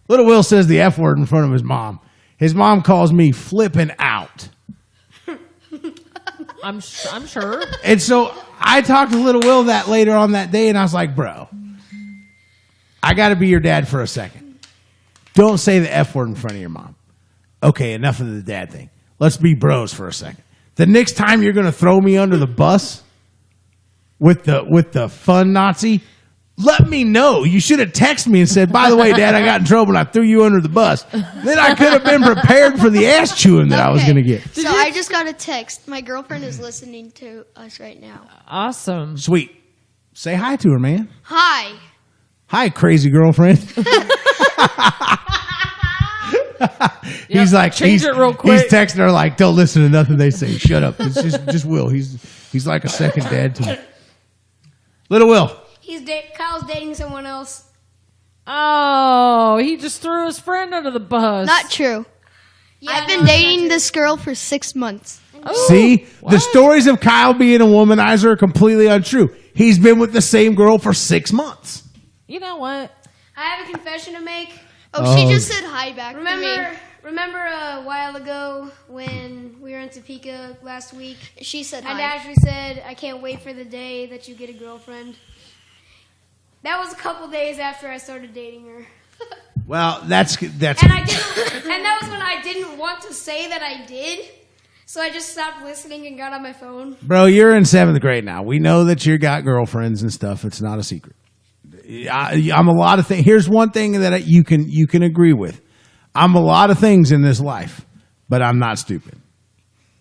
Little Will says the F word in front of his mom. His mom calls me flipping out. I'm sure. And so I talked to Little Will that later on that day, and I was like, bro, I got to be your dad for a second. Don't say the F word in front of your mom. Okay, enough of the dad thing. Let's be bros for a second. The next time you're going to throw me under the bus with the fun Nazi, let me know. You should have texted me and said, by the way, Dad, I got in trouble and I threw you under the bus. Then I could have been prepared for the ass chewing that I was Okay. going to get. So I just got a text. My girlfriend is listening to us right now. Awesome. Sweet. Say hi to her, man. Hi. Hi, crazy girlfriend. He's like, change it real quick. He's texting her like, don't listen to nothing they say. Shut up. It's just Will. He's like a second dad to me. Little Will. Kyle's dating someone else. Oh, he just threw his friend under the bus. Not true. Yeah, I've no, been it's not dating true. this girl for 6 months. Oh, See? what? The stories of Kyle being a womanizer are completely untrue. He's been with the same girl for 6 months. You know what? I have a confession to make. Oh, she Oh. just said hi back to Remember a while ago when we were in Topeka last week? me. She said And hi. Ashley said, I can't wait for the day that you get a girlfriend. That was a couple days after I started dating her. Well, that's. And I didn't, and that was when I didn't want to say that I did. So I just stopped listening and got on my phone. Bro, you're in 7th grade now. We know that you got girlfriends and stuff. It's not a secret. I'm a lot of things. Here's one thing that you can agree with. I'm a lot of things in this life, but I'm not stupid.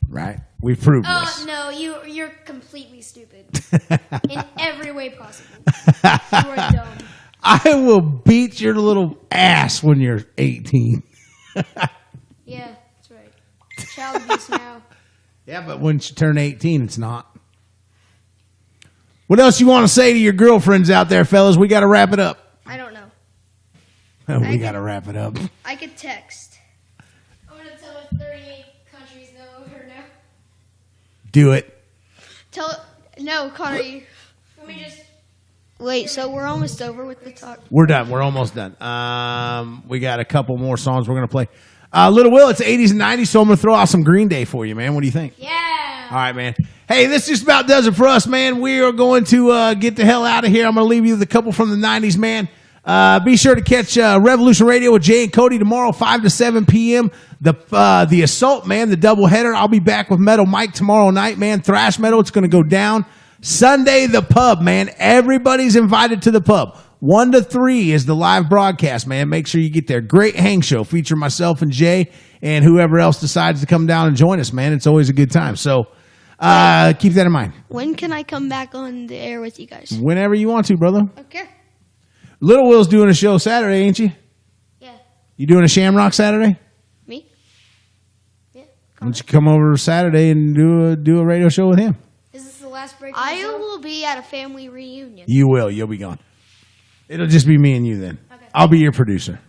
Right? We've proved this. Oh no, you're completely stupid in every way possible. You are dumb. I will beat your little ass when you're 18. Yeah, that's right. Child abuse now. Yeah, but once you turn 18, it's not. What else you want to say to your girlfriends out there, fellas? We got to wrap it up. I don't know. We got to wrap it up. I could text. I'm gonna tell 38 countries know her now. Do it. No, Connor. Let me just. Wait, so we're almost over with the talk. We're done. We're almost done. We got a couple more songs we're going to play. Little Will, it's 80s and 90s, so I'm going to throw out some Green Day for you, man. What do you think? Yeah. All right, man. Hey, this just about does it for us, man. We are going to get the hell out of here. I'm going to leave you with a couple from the 90s, man. Be sure to catch Revolution Radio with Jay and Cody tomorrow, 5 to 7 p.m. The Assault, man, the doubleheader. I'll be back with Metal Mike tomorrow night, man. Thrash Metal, it's going to go down. Sunday, the pub, man. Everybody's invited to the pub. 1 to 3 is the live broadcast, man. Make sure you get there. Great hang show. Feature myself and Jay and whoever else decides to come down and join us, man. It's always a good time. So keep that in mind. When can I come back on the air with you guys? Whenever you want to, brother. Okay. Little Will's doing a show Saturday, ain't you? Yeah. You doing a Shamrock Saturday? Me? Yeah. Why don't you come over Saturday and do a radio show with him? Is this the last break? I will be at a family reunion. You will. You'll be gone. It'll just be me and you then. Okay. I'll be your producer.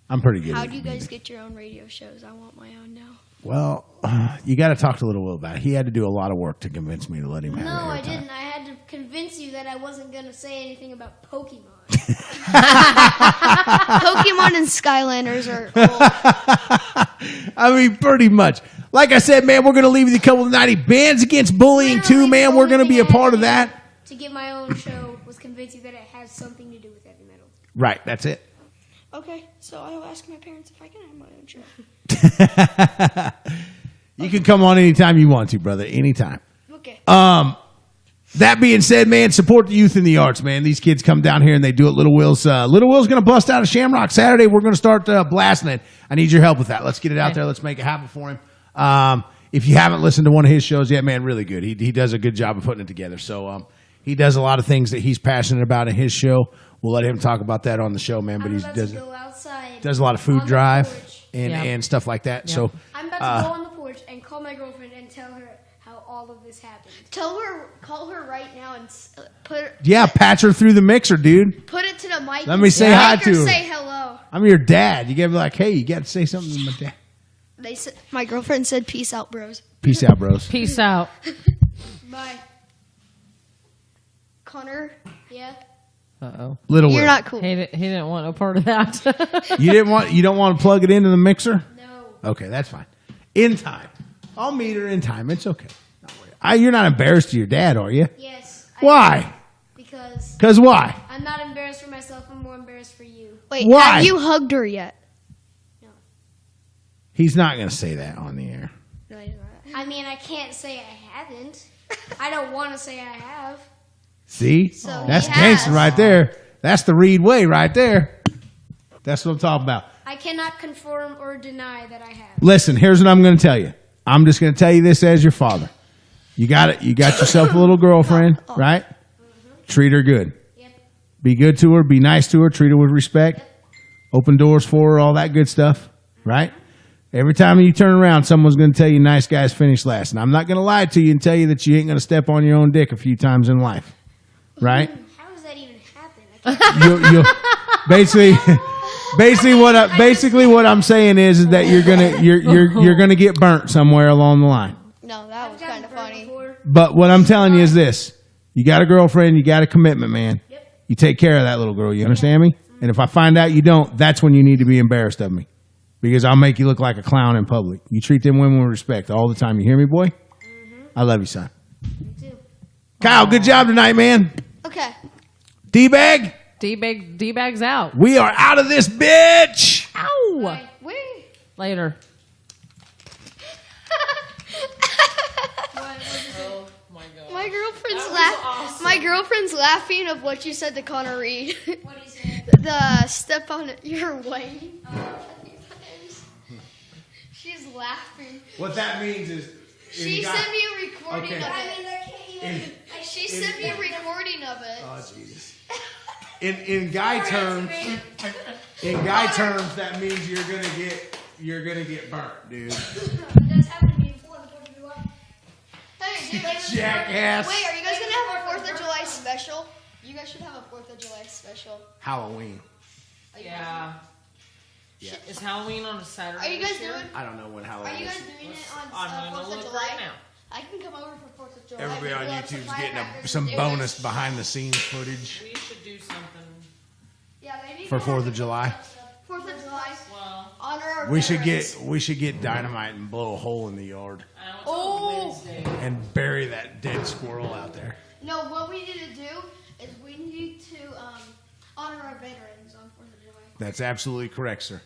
I'm pretty good. How at do you it. guys get your own radio shows? I want my own now. Well, you got to talk to Little Will about it. He had to do a lot of work to convince me to let him have No, it I every time. didn't. I had to convince you that I wasn't going to say anything about Pokemon. Pokemon and Skylanders are old. I mean, pretty much. Like I said, man, we're going to leave you with a couple of 90 Bands Against Bullying too, Literally, man. the We're only going to be thing a I had part to of do that. To get my own show was convince you that it has something to do with heavy metal. Right, that's it. Okay, so I will ask my parents if I can have my own show. You can come on anytime you want to, brother. Anytime. Okay. That being said, man, support the youth in the arts, man. These kids come down here and they do it. Little Will's going to bust out a Shamrock Saturday. We're going to start blasting it. I need your help with that. Let's get it out there. Let's make it happen for him. If you haven't listened to one of his shows yet, man, really good. He does a good job of putting it together. So he does a lot of things that he's passionate about in his show. We'll let him talk about that on the show, man. But I'm he about does to go outside. does a lot of food on the drive porch. and stuff like that. Yeah. So I'm about to go on the porch and call my girlfriend and tell her how all of this happened. Call her right now and patch her through the mixer, dude. put it to the mic. Let me say hi Make her to her. say hello. I'm your dad. You gotta be like, hey, you got to say something to my dad. They said my girlfriend said, "Peace out, bros." Peace out, bros. Peace out. Bye. Connor, Yeah. Uh-oh. Little you're Will. not cool. He didn't want no part of that. You don't want to plug it into the mixer? No. Okay, that's fine. In time. I'll meet her in time. It's okay. Don't worry. You're not embarrassed to your dad, are you? Yes. Why? Because Because why? I'm not embarrassed for myself. I'm more embarrassed for you. Wait, Why? have you hugged her yet? No. He's not going to say that on the air. No, he's not. I mean, I can't say I haven't. I don't want to say I have. See? So That's he has. gangster right there. That's the Reed way right there. That's what I'm talking about. I cannot confirm or deny that I have. Listen, here's what I'm going to tell you. I'm just going to tell you this as your father. You got it. You got yourself a little girlfriend, right? Treat her good. Yep. Be good to her. Be nice to her. Treat her with respect. Open doors for her. All that good stuff, right? Every time you turn around, someone's going to tell you nice guys finish last. And I'm not going to lie to you and tell you that you ain't going to step on your own dick a few times in life, right? How does that even happen? I can't. You basically what I'm saying is that you're gonna get burnt somewhere along the line. No, that was kind of funny. Before. But what I'm telling you is this: you got a girlfriend, you got a commitment, man. Yep. You take care of that little girl. You understand me? And if I find out you don't, that's when you need to be embarrassed of me, because I'll make you look like a clown in public. You treat them women with respect all the time. You hear me, boy? I love you, son. Me too. Kyle, good job tonight, man. Okay. DeeBag, D-Bag's out. We are out of this bitch. Ow! Wait. Later. Oh my God. My girlfriend's laughing of what you said to Connor Reed. What he said. The step on your way. She's laughing. What that means is She sent me a recording Okay. of I it. mean, I can't even. She sent me a recording of it. Oh Jesus! In guy terms, that means you're gonna get burnt, dude. That's happened to me before the 4th of July. Hey, dude. Jackass. Wait, are you guys gonna have a 4th of July special? You guys should have a 4th of July special. Halloween. Yeah. Yeah. Is Halloween on a Saturday? Are you guys this year? doing? I don't know when Halloween Are you is. guys doing it on I'm gonna 4th of look July? right now. I can come over for 4th of July. Everybody on We'll have YouTube's some getting firecrackers some and do bonus it. behind the scenes footage We should do something. Yeah, maybe for we'll 4th have of July. 4th of July. Well, Honor our We should veterans. get dynamite and blow a hole in the yard I don't Oh. know. and bury that dead squirrel out there. No, what we need to do is we need to honor our veterans on 4th of July. That's absolutely correct, sir.